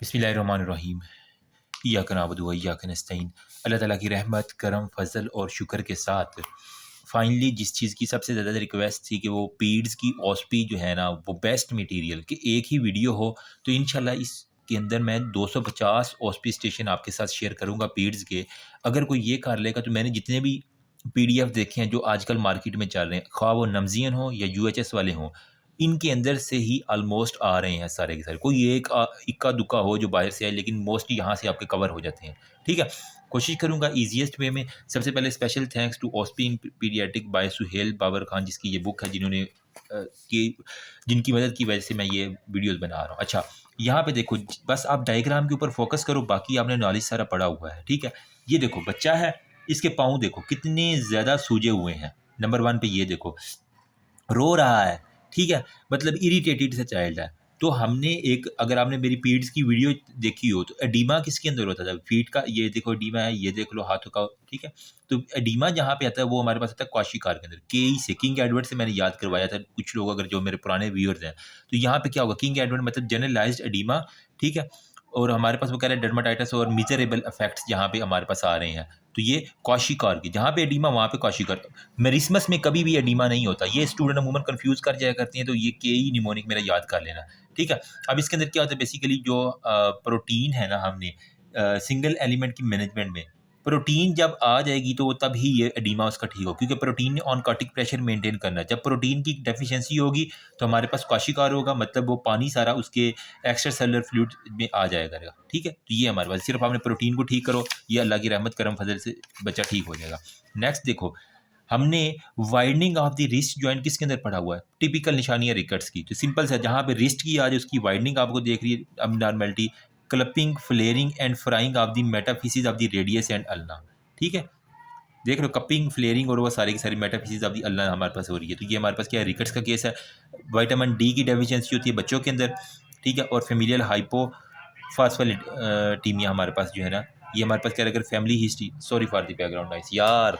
बिस्मिल्लाहिर्रहमानिर्रहीम। इय्याक नअबुदु व इय्याक नस्तईन। अल्लाह ताला की रहमत, करम, फजल और शुक्र के साथ फाइनली जिस चीज़ की सबसे ज़्यादा रिक्वेस्ट थी कि वो पीड्स की ओस्पी जो है ना, वो बेस्ट मटेरियल कि एक ही वीडियो हो, तो इंशाल्लाह इसके अंदर मैं 250 ओस्पी स्टेशन आपके साथ शेयर करूँगा पीड्स के। अगर कोई ये कर लेगा तो मैंने जितने भी पीडीएफ देखे हैं जो आजकल मार्केट में चल रहे हैं, ख़्वाह वो नमज़ियन हो या यूएचएस वाले हों, इनके अंदर से ही ऑलमोस्ट आ रहे हैं सारे के सारे। कोई एक इक्का दुक्का हो जो बाहर से आए, लेकिन मोस्टली यहाँ से आपके कवर हो जाते हैं। ठीक है, कोशिश करूँगा ईजीएस्ट वे में। सबसे पहले special thanks to OSPE in pediatric by Suhail Babar Khan, जिसकी ये बुक है, जिनकी मदद की वजह से मैं ये वीडियोस बना रहा हूँ। अच्छा, यहाँ पे देखो, बस आप डायग्राम के ऊपर फोकस करो, बाकी आपने नॉलेज सारा पढ़ा हुआ है। ठीक है, ये देखो बच्चा है, इसके पाँव देखो कितने ज़्यादा सूजे हुए हैं। नंबर 1 पे ये देखो, रो रहा है। ठीक है, मतलब इरिटेटेड सा चाइल्ड है। तो हमने एक, अगर आपने मेरी पीड्स की वीडियो देखी हो, तो एडीमा किसके अंदर होता था? फीट का, ये देखो एडीमा है, ये देख लो हाथों का। ठीक है, तो एडीमा जहाँ पे आता है वो हमारे पास आता है क्वाशिकार के अंदर। केई से, किंग एडवर्ड से मैंने याद करवाया था कुछ लोग, अगर जो मेरे पुराने व्यूअर्स हैं, तो यहाँ पे क्या होगा, किंग एडवर्ड मतलब जनरलाइज्ड एडीमा। ठीक है, और हमारे पास वो कह रहे हैं डर्माटाइटिस और मिजरेबल इफेक्ट्स जहाँ पे हमारे पास आ रहे हैं। तो ये कौशिकार की, जहाँ पे एडीमा वहाँ पे कौशिकार। मेरिस्मस में कभी भी एडीमा नहीं होता। ये स्टूडेंट अमूमन कंफ्यूज कर जाया करते हैं, तो ये के ई निमोनिक मेरा याद कर लेना। ठीक है, अब इसके अंदर क्या होता है, बेसिकली जो प्रोटीन है ना, हमने सिंगल एलिमेंट की मैनेजमेंट में प्रोटीन जब आ जाएगी तो तब ही ये एडीमा उसका ठीक हो, क्योंकि प्रोटीन ने ऑनकोटिक प्रेशर मेंटेन करना है। जब प्रोटीन की डेफिशिएंसी होगी तो हमारे पास कौशिकार होगा, मतलब वो पानी सारा उसके एक्स्ट्रा सेलुलर फ्लूइड में आ जाया करेगा। ठीक है, तो ये हमारे पास, सिर्फ आपने प्रोटीन को ठीक करो, ये अल्लाह की रहमत करम फजल से बच्चा ठीक हो जाएगा। नेक्स्ट देखो, हमने widening of the wrist joint किसके अंदर पढ़ा हुआ है? टिपिकल निशानियां रिकट्स की। तो सिंपल सा, जहाँ पे रिस्ट की आज उसकी वाइडनिंग आपको देख रही है, अब normality, cupping, flaring and fraying of the metaphysis of the radius and ulna. ठीक है, देख लो, कपिंग, फ्लेयरिंग और वो सारी की सारी मेटाफिसिस ऑफ द अल्ना हमारे पास हो रही है। तो ये हमारे पास क्या है, रिकट्स का केस है। विटामिन डी की डेफिशिएंसी होती है बच्चों के अंदर। ठीक है, और फेमिलियल हाइपोफास्फोलिटीमिया हमारे पास जो है ना, ये हमारे पास क्या है, अगर family history, sorry for the background noise यार,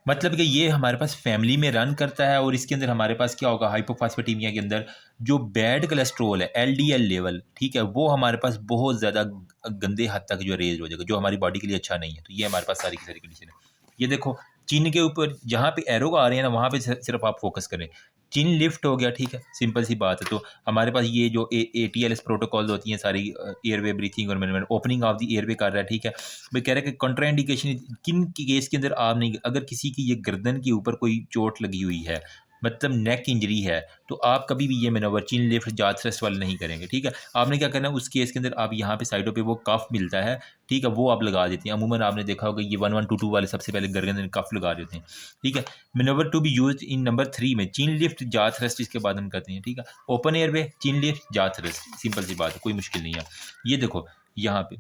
मतलब कि ये हमारे पास फैमिली में रन करता है। और इसके अंदर हमारे पास क्या होगा, हाइपोफास्फेटेमिया के अंदर जो बैड कोलेस्ट्रोल है, एलडीएल लेवल, ठीक है, वो हमारे पास बहुत ज़्यादा गंदे हद तक जो रेज हो जाएगा, जो हमारी बॉडी के लिए अच्छा नहीं है। तो ये हमारे पास सारी की सारी कंडीशन है। ये देखो, चिन के ऊपर जहाँ पे एरो आ रहे हैं ना, वहाँ पे सिर्फ आप फोकस करें। चिन लिफ्ट हो गया, ठीक है, सिंपल सी बात है। तो हमारे पास ये जो ATLS प्रोटोकॉल्स होती हैं सारी, एयरवे ब्रीथिंग और management, opening of the airway कर रहा है। ठीक है, मैं कह रहा है कि कंट्राइंडिकेशन किन की केस के अंदर आप नहीं, अगर किसी की ये गर्दन के ऊपर कोई चोट लगी हुई है, मतलब नेक इंजरी है, तो आप कभी भी ये मैनोवर चिन लिफ्ट जात थ्रस्ट वाले नहीं करेंगे। ठीक है, आपने क्या करना है, उस केस के अंदर आप यहाँ पे साइडों पे वो कफ मिलता है, ठीक है, वो आप लगा देते हैं। अमूमन आपने देखा होगा ये 1122 वाले सबसे पहले गर्दन में कफ लगा देते हैं। ठीक है, manoeuvre to be use in number 3 में चिन लिफ्ट जात थ्रस्ट, इसके बाद हम करते हैं। ठीक है, ओपन एयर वे चिन लिफ्ट जात थ्रस्ट, सिंपल सी बात है, कोई मुश्किल नहीं है। ये देखो यहाँ पे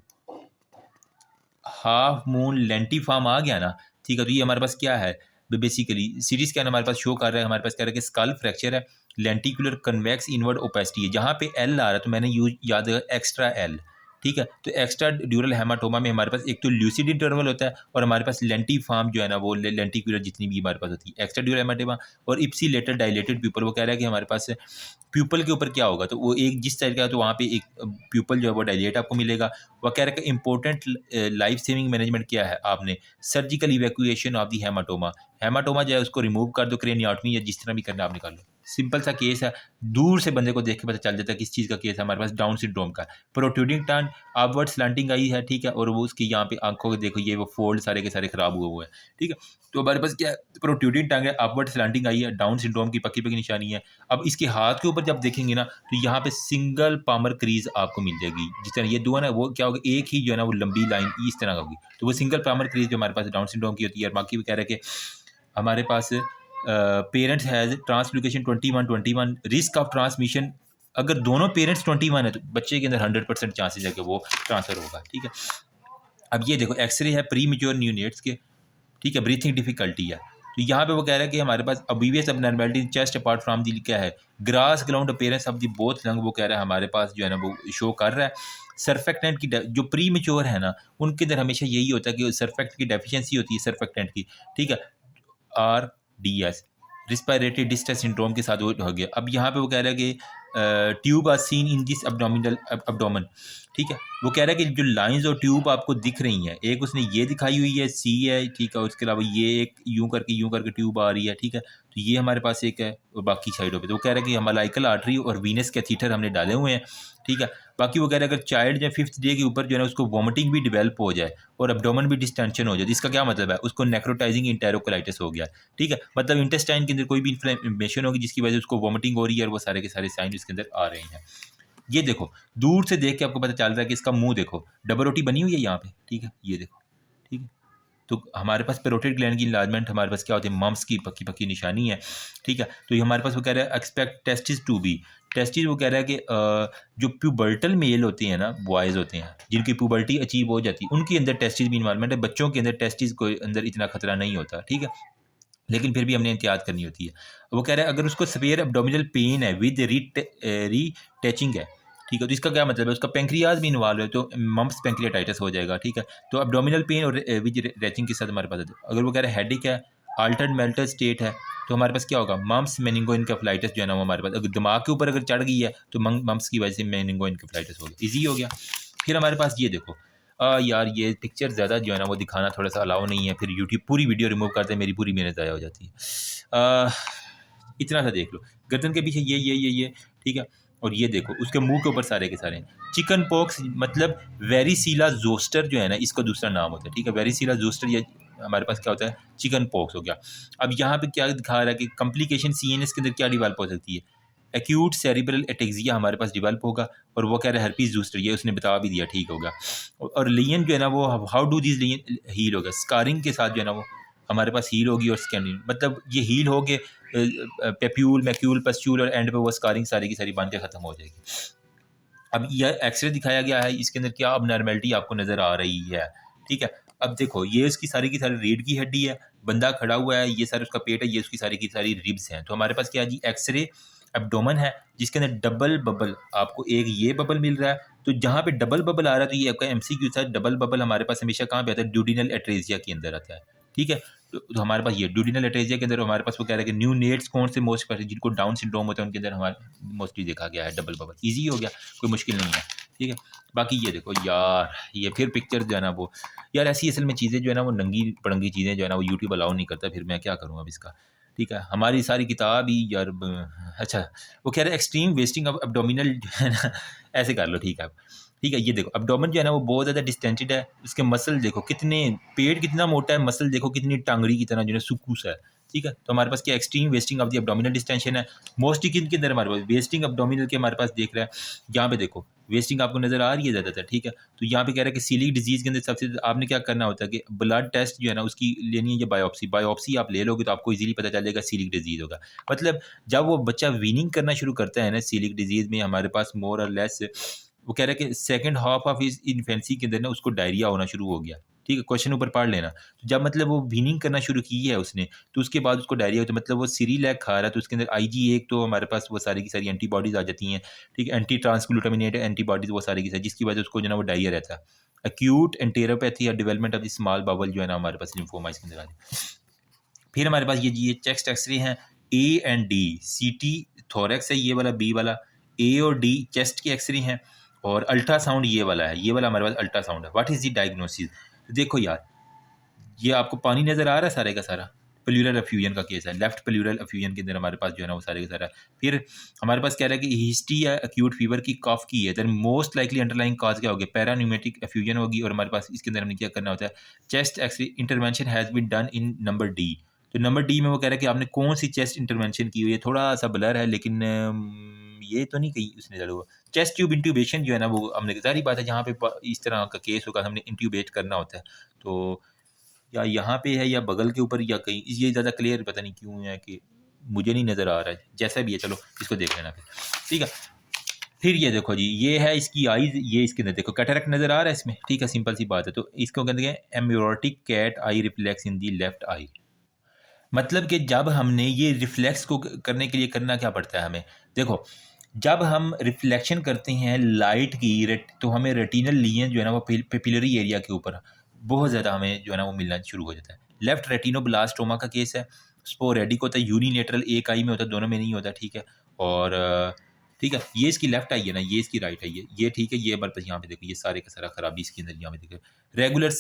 हाफ मून लेंटिफार्म आ गया ना। ठीक है, तो ये हमारे पास क्या है, बेसिकली सीटी स्कैन हमारे पास शो कर रहा है, हमारे पास कह रहा है कि स्कल फ्रैक्चर है, लेंटिकुलर कन्वेक्स इनवर्ड ओपेसिटी है। जहाँ पे एल आ रहा है तो मैंने यूज याद है एक्स्ट्रा एल। ठीक है, तो एक्स्ट्रा ड्यूरल हेमाटोमा में हमारे पास एक तो ल्यूसिड इंटरवल होता है, और हमारे पास लेंटिफार्म जो है ना, वो लेंटिकुलर जितनी भी हमारे पास होती है, एक्स्ट्रा ड्यूरल हेमाटोमा और इप्सी लेटर डायलेटेड प्यूपल। वो कह रहा है कि हमारे पास प्यूपल के ऊपर क्या होगा, तो वो एक जिस साइड का है तो वहाँ पे एक प्यूपल जो है वो डायलेट आपको मिलेगा। वह कह रहा है कि इंपॉर्टेंट लाइफ सेविंग मैनेजमेंट क्या है, आपने surgical evacuation of the haematoma. Haematoma जो है उसको रिमूव कर दो, क्रेनियोटमी या जिस तरह भी करना आप निकाल लो। सिंपल सा केस है, दूर से बंदे को देख के पता चल जाता है किस चीज़ का केस है। हमारे पास डाउन सिंड्रोम का प्रोट्रूडिंग टर्न, अपवर्ड स्लैंटिंग आई है। ठीक है, और वो उसकी यहाँ पे आंखों के देखो, ये वो फोल्ड सारे के सारे खराब हुए हैं। ठीक है, तो हमारे पास क्या है, प्रोट्रूडिंग टंग है, अपवर्ड स्लैंटिंग आई है, डाउन सिंड्रोम की पक्की पक्की निशानी है। अब इसके हाथ के ऊपर जब देखेंगे ना, तो यहाँ पे सिंगल पामर क्रीज आपको मिल जाएगी। जिस तरह ये दो है ना, वो क्या होगा, एक ही जो है ना वो लंबी लाइन इस तरह होगी, तो वो सिंगल पामर क्रीज जो हमारे पास डाउन सिंड्रोम की होती है। और बाकी भी कह रहे हैं कि हमारे पास parents has translocation 21 risk of transmission, अगर दोनों पेरेंट्स 21 है तो बच्चे के अंदर 100% चांसेस है कि वो ट्रांसफ़र होगा। ठीक है, अब ये देखो एक्सरे है प्री मेच्योर न्यूनेट्स के। ठीक है, ब्रीथिंग डिफिकल्टी है, तो यहाँ पे वो कह रहा है कि हमारे पास obvious abnormality chest apart from the क्या है, glass ground appearance of the both lung, वो कह रहा है हमारे पास जो है ना वो शो कर रहा है। सर्फेक्टेंट की जो प्री मेच्योर है ना, उनके अंदर हमेशा यही होता है कि सर्फेक्ट की डेफिशिएंसी होती है सर्फेक्टेंट की। ठीक है, RDS रिस्पायरेटरी डिस्ट्रेस सिंड्रोम के साथ वो हो गया। अब यहाँ पे वो कह रहा है कि tube are seen in this abdomen। ठीक है, वो कह रहा है कि जो लाइंस और ट्यूब आपको दिख रही हैं, एक उसने ये दिखाई हुई है, सी है, ठीक है, उसके अलावा ये एक यूं करके ट्यूब आ रही है, ठीक है, तो ये हमारे पास एक है, और बाकी साइडों पे तो वो कह रहा है कि हमालाइकल आर्टरी और वीनस कैथीटर हमने डाले हुए हैं, ठीक है। बाकी वो कह रहा है अगर चाइल्ड जो 5th डे के ऊपर जो है ना उसको वॉमिटिंग भी डेवलप हो जाए और एब्डोमेन भी डिस्टेंशन हो जाए, इसका क्या मतलब है, उसको नेक्रोटाइजिंग इंटेरोकोलाइटिस हो गया, ठीक है, मतलब इंटेस्टाइन के अंदर कोई भी इन्फ्लेमेशन होगी जिसकी वजह से उसको वॉमिटिंग हो रही है और वो सारे के सारे साइन इसके अंदर आ रहे हैं। ये देखो, दूर से देख के आपको पता चल रहा है कि इसका मुंह देखो, डबल रोटी बनी हुई है यहाँ पे, ठीक है, ये देखो, ठीक है। तो हमारे पास पेरोटिड ग्लैंड की इन्लार्जमेंट हमारे पास क्या होती है, मम्स की पक्की पक्की निशानी है, ठीक है। तो ये हमारे पास वो कह रहा है expect testis to be, testis वो कह रहा है कि जो प्यूबर्टल मेल होते हैं ना, बॉयज़ होते हैं जिनकी प्यूबर्टी अचीव हो जाती है, उनके अंदर टेस्टिस भी इन्वॉल्वमेंट है, बच्चों के अंदर टेस्टिस को अंदर इतना खतरा नहीं होता, ठीक है, लेकिन फिर भी हमने एहतियात करनी होती है। वो कह रहा है अगर उसको सवेयर एब्डोमिनल पेन है विद री टचिंग है, ठीक है, तो इसका क्या मतलब है, उसका पेंक्रियाज भी इन्वॉल्व है तो मम्प्स पेंक्रियाटाइटिस हो जाएगा, ठीक है। तो एब्डोमिनल पेन और विद रैचिंग के साथ हमारे पास है। अगर वो कह रहा है हेडिक है, अल्टर्ड मेल्टल स्टेट है, तो हमारे पास क्या होगा, मम्प्स मेनिंगो इनकेफ्लाइटिस जो है ना वो हमारे पास, अगर दिमाग के ऊपर अगर चढ़ गई है तो मम्प्स की वजह से मेनिंगो इनकेफ्लाइटिस हो गया, ईजी हो गया। फिर हमारे पास ये देखो, यार ये पिक्चर ज़्यादा जो है ना वो दिखाना थोड़ा सा अलाउ नहीं है, फिर यूट्यूब पूरी वीडियो रिमूव करते हैं, मेरी पूरी मेहनत ज़ाया हो जाती है। इतना सा देख लो, गर्दन के पीछे ये, ठीक है, और ये देखो उसके मुंह के ऊपर सारे के सारे चिकन पॉक्स, मतलब वेरिसीला जोस्टर जो है ना इसका दूसरा नाम होता है, ठीक है, वेरिसीला जोस्टर, ये हमारे पास क्या होता है, चिकन पॉक्स हो गया। अब यहाँ पे क्या दिखा रहा है कि कॉम्प्लिकेशन सीएनएस के अंदर क्या डिवेल्प हो सकती है, एक्यूट सेरिब्रल एटेक्सिया हमारे पास डिवेल्प होगा, और वो कह रहा है हर्पीस जोस्टर, ये उसने बता भी दिया, ठीक होगा। और लियन जो है ना वो हाउ डू दिस लियन हील होगा, स्कारिंग के साथ जो है ना वो हमारे पास हील होगी, और स्कैनिंग मतलब ये हील हो के पेप्यूल मैक्यूल पस्ट्यूल और एंड पे वो स्कारिंग सारी की सारी बन के ख़त्म हो जाएगी। अब यह एक्सरे दिखाया गया है, इसके अंदर क्या अब नॉर्मेलिटी आपको नज़र आ रही है, ठीक है। अब देखो ये उसकी सारी की सारी रीढ़ की हड्डी है, बंदा खड़ा हुआ है, ये सारा उसका पेट है, ये उसकी सारी की सारी रिब्स हैं। तो हमारे पास क्या जी एक्सरे एब्डोमेन है जिसके अंदर डबल बबल, आपको एक ये बबल मिल रहा है, तो जहाँ पे डबल बबल आ रहा है तो ये आपका एमसीक्यू था, डबल बबल हमारे पास हमेशा कहाँ पे आता है, ड्यूडिनल एट्रेजिया के अंदर आता है, ठीक है। तो हमारे पास ये ड्यूडिनल एट्रेजिया के अंदर हमारे पास वो कह रहा है कि न्यू नेट्स कौन से मोस्ट पर जिनको डाउन सिंड्रोम होता है उनके अंदर हमारे मोस्टली देखा गया है डबल बबल, ईजी हो गया, कोई मुश्किल नहीं है, ठीक है। बाकी ये देखो यार, ये फिर पिक्चर जो है ना वो, यार ऐसी असल में चीज़ें जो है ना वो नंगी पड़ंगी चीज़ें जो है ना वो यूट्यूब अलाउ नहीं करता, फिर मैं क्या करूँ अब इसका, ठीक है। हमारी सारी किताब ही यार अच्छा, वो कह रहे हैं एक्सट्रीम वेस्टिंग ऑफ एब्डोमिनल जो है ना, ऐसे कर लो, ठीक है। ठीक है, ये देखो एब्डोमेन जो है ना वो बहुत ज़्यादा डिस्टेंटेड है, उसके मसल देखो कितने, पेट कितना मोटा है, मसल देखो कितनी टांगड़ी की तरह जो है सुकूस है, ठीक है। तो हमारे पास क्या extreme wasting of the abdominal distension है, मोस्टली किन के अंदर हमारे पास वेस्टिंग एब्डोमिनल के हमारे पास देख रहा है, यहाँ पे देखो वेस्टिंग आपको नजर आ रही है ज़्यादातर, ठीक है। तो यहाँ पे कह रहा है कि सीलिक डिजीज़ के अंदर सबसे आपने क्या करना होता है कि ब्लड टेस्ट जो है ना उसकी लेनी है, या बायोप्सी आप ले लोगे तो आपको इजीली पता चल जाएगा सीलिक डिजीज़ होगा। मतलब जब वो बच्चा वीनिंग करना शुरू करता है ना सीलिक डिजीज़ में, हमारे पास मोर और लेस वो कह रहा है कि सेकंड हाफ ऑफ इस इन्फेंसी के अंदर ना उसको डायरिया होना शुरू हो गया, ठीक है, क्वेश्चन ऊपर पढ़ लेना। तो जब मतलब वो वीनिंग करना शुरू की है उसने, तो उसके बाद उसको डायरिया, तो मतलब वो सीरीलैक खा रहा है, तो उसके अंदर आईजी1 तो हमारे पास वो सारी की सारी एंटीबॉडीज़ आ जाती हैं, ठीक है, एंटी ट्रांसग्लूटामिनेट एंटीबॉडीज़ वो सारी की सारी, जिसकी वजह से उसको जो है ना वो डायरिया रहता है। एक्यूट एंटेरोपैथी या development of the small bowel जो है ना हमारे पास लिम्फोमा इसके अंदर आ जाए। फिर हमारे पास ये चेस्ट एक्सरे हैं, A and D, C T thorax है ये वाला, बी वाला, ए और डी चेस्ट के एक्सरे हैं, और अल्ट्रासाउंड ये वाला है, ये वाला हमारे पास अल्ट्रासाउंड है। व्हाट इज़ द डायग्नोसिस, देखो यार ये आपको पानी नज़र आ रहा है सारे का सारा, प्लूरल एफ्यूजन का केस है, लेफ्ट प्लूरल एफ्यूजन के अंदर हमारे पास जो है ना वो सारे का सारा। फिर हमारे पास कह रहा है कि हिस्ट्री है एक्यूट फीवर की, कफ की है, देन मोस्ट लाइकली अंडरलाइंग काज क्या होगी, पैरान्यूमेटिक एफ्यूजन होगी, और हमारे पास इसके अंदर हमने क्या करना होता है, chest X ray intervention has been done in number D. तो नंबर डी में वो कह रहा है कि आपने कौन सी चेस्ट इंटरवेंशन की हुई है, थोड़ा सा ब्लर है, लेकिन ये तो नहीं कही उसने चलो, चेस्ट ट्यूब इंट्यूबेशन जो है ना वो हमने, जारी बात है जहाँ पे इस तरह का केस होगा हमने इंट्यूबेट करना होता है, तो या यहाँ पे है या बगल के ऊपर या कहीं, ये ज़्यादा क्लियर पता नहीं क्यों है कि मुझे नहीं नज़र आ रहा है, जैसा भी है चलो इसको देख लेना फिर, ठीक है। फिर ये देखो जी, ये है इसकी आईज, ये इसके अंदर देखो कैटरेक्ट नज़र आ रहा है इसमें, ठीक है, सिंपल सी बात है। तो इसको कहते हैं amaurotic cat eye reflex in the left eye, मतलब कि जब हमने ये रिफ्लेक्स को करने के लिए करना क्या पड़ता है हमें, देखो जब हम रिफ्लेक्शन करते हैं लाइट की तो हमें रेटिनल लीजन जो है ना वो पेपिलरी एरिया के ऊपर बहुत ज़्यादा हमें जो है ना वो मिलना शुरू हो जाता है। लेफ्ट रेटिनोब्लास्टोमा का केस है, स्पोरेडिक होता है, यूनिलेटरल एक आई में होता है, दोनों में नहीं होता, ठीक है। और ठीक है, ये इसकी लेफ्ट आई है ना, ये इसकी राइट आई है, ये ठीक है, ये हमारे पास यहाँ पे देखो ये सारे का सारा खराबी इसके अंदर यहाँ पे देखो। रेगुलर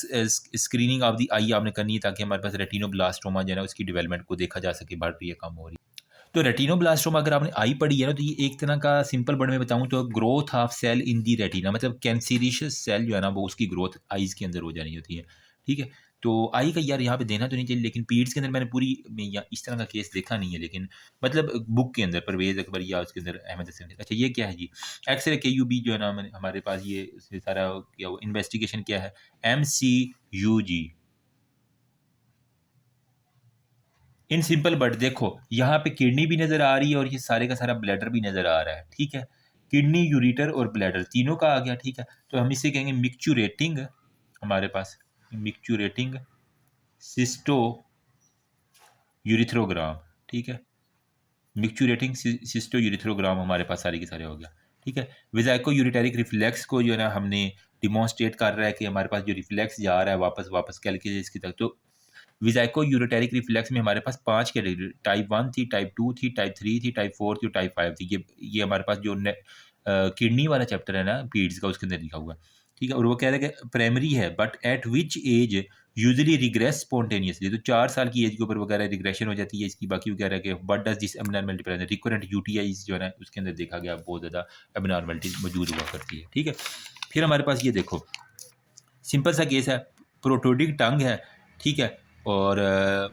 स्क्रीनिंग ऑफ द आई आपने करनी है ताकि हमारे पास रेटिनोब्लास्टोमा जो है ना उसकी डेवलपमेंट को देखा जा सके, बढ़ रही है कम हो रही है। तो रेटिनोब्लास्टोमा अगर आपने आई पढ़ी है ना, तो ये एक तरह का सिंपल वर्ड में बताऊँ तो growth of cell in the retina, मतलब कैंसरिशियस सेल जो है ना वो उसकी ग्रोथ आईज़ के अंदर हो जानी होती है। ठीक है, तो आई का यार यहाँ पे देना तो नहीं चाहिए, लेकिन पीड्स के अंदर मैंने पूरी में या इस तरह का केस देखा नहीं है, लेकिन मतलब बुक के अंदर परवेज़ अकबर या उसके अंदर अहमद हसन। अच्छा ये क्या है जी, एक्सरे KUB जो है ना हमारे पास ये सारा क्या वो इन्वेस्टिगेशन क्या है, MCUG। इन सिंपल वर्ड देखो यहाँ पे किडनी भी नज़र आ रही है और ये सारे का सारा ब्लैडर भी नज़र आ रहा है। ठीक है, किडनी, यूरेटर और ब्लैडर तीनों का आ गया। ठीक है, तो हम इसे कहेंगे मिक्चुरेटिंग, हमारे पास मिक्चुरेटिंग सिस्टो यूरिथ्रोग्राम। ठीक है, मिक्चुरेटिंग सिस्टो यूरिथ्रोग्राम हमारे पास सारी के सारे हो गया। ठीक है, विजाइको यूरिटेरिक रिफ्लेक्स को जो है ना हमने डिमॉन्स्ट्रेट कर रहा है कि हमारे पास जो रिफ्लेक्स जा रहा है वापस वापस कैलकुलेस की तक। तो विजाइको यूरोटेरिक रिफ्लेक्स में हमारे पास 5 कैटेगरी, टाइप 1 थी, टाइप 2 थी, टाइप 3 थी, टाइप 4 थी और टाइप 5 थी। ये हमारे पास जो किडनी वाला चैप्टर है ना पीड्स का, उसके अंदर लिखा हुआ है। ठीक है, और वो कह रहा है कि प्राइमरी है but at which age usually regress spontaneously, तो 4 साल की एज के ऊपर वगैरह रिग्रेशन हो जाती है इसकी। बाकी वो कह रहा है कि but does this abnormality present, recurrent UTIs जो है ना उसके अंदर देखा गया बहुत ज़्यादा एबनॉर्मलिटी मौजूद हुआ करती है। ठीक है, फिर हमारे पास ये देखो सिंपल सा केस है, प्रोटोडिक टंग है। ठीक है, और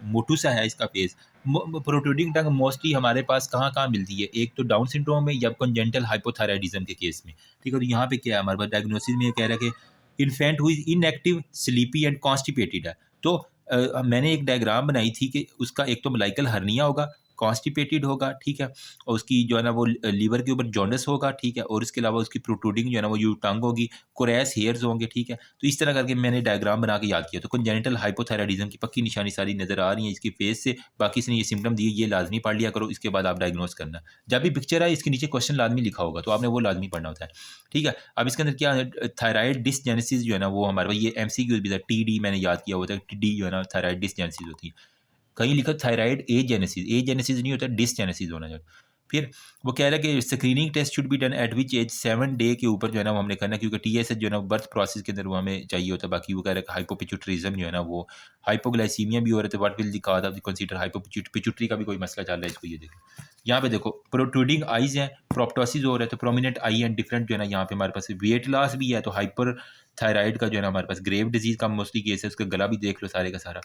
मोटू सा है इसका फेस। प्रोटोडिक टंग मोस्टली हमारे पास कहाँ कहाँ मिलती है, एक तो डाउन सिंड्रोम में या कंजेंटल हाइपोथायराइडिज्म के केस में। ठीक है, तो यहाँ पे क्या है हमारे पास डायग्नोसिस में ये कह रहा है कि इन्फेंट हुई इनएक्टिव, स्लीपी एंड कॉन्स्टिपेटेड है। तो मैंने एक डायग्राम बनाई थी कि उसका एक तो मलाइकल हर्निया होगा, कॉन्स्टिपेटेड होगा। ठीक है, और उसकी जो है ना वो लीवर के ऊपर जॉन्डिस होगा। ठीक है, और इसके अलावा उसकी प्रोट्रूडिंग जो है ना वो यू टंग होगी, कोरेस हेयर्स होंगे। ठीक है, तो इस तरह करके मैंने डायग्राम बना के याद किया। तो कंजेनिटल हाइपोथायराइडिज्म की पक्की निशानी सारी नज़र आ रही है इसकी फेस से। बाकी इसने ये सिम्टम दिए, ये लाजमी पढ़ लिया करो, इसके बाद आप डायग्नोस करना। जब भी पिक्चर है इसके नीचे क्वेश्चन लाजमी लिखा होगा, तो आपने वो लाजमी पढ़ना होता है। ठीक है, अब इसके अंदर क्या है, थायराइड डिसजेनेसिस जो है ना वो हमारे पास ये MCQ भी था, TD मैंने याद किया हुआ था, TD जो है ना थायराइड डिसजेनेसिस होती है। कहीं लिखा थायराइड एजेनेसिस नहीं होता, डिसजेनेसिस होना चाहिए। फिर वो कह रहा है कि screening test should be done at which age, 7 day के ऊपर जो है ना वो हमने करना, क्योंकि TSH जो है ना बर्थ प्रोसेस के अंदर वो हमें चाहिए होता है। बाकी वो कह रहा है कि हाइपोपिट्यूटरिज्म जो है ना वो हाइपोग्लाइसीमिया भी हो रहा है, तो what will the cause of the consider hypopituitary का भी कोई मसला चल रहा है इसको। ये देखो यहाँ पे देखो प्रोट्रूडिंग आइज है, प्रोप्टोसिस हो रहा है, तो प्रोमिनेंट आई एंड डिफरेंट जो है ना यहाँ पे हमारे पास वेट लॉस भी है, तो हाइपर थायराइड का जो है ना हमारे पास ग्रेव डिजीज का मोस्टली केस है, उसका गला भी देख लो सारे का सारा।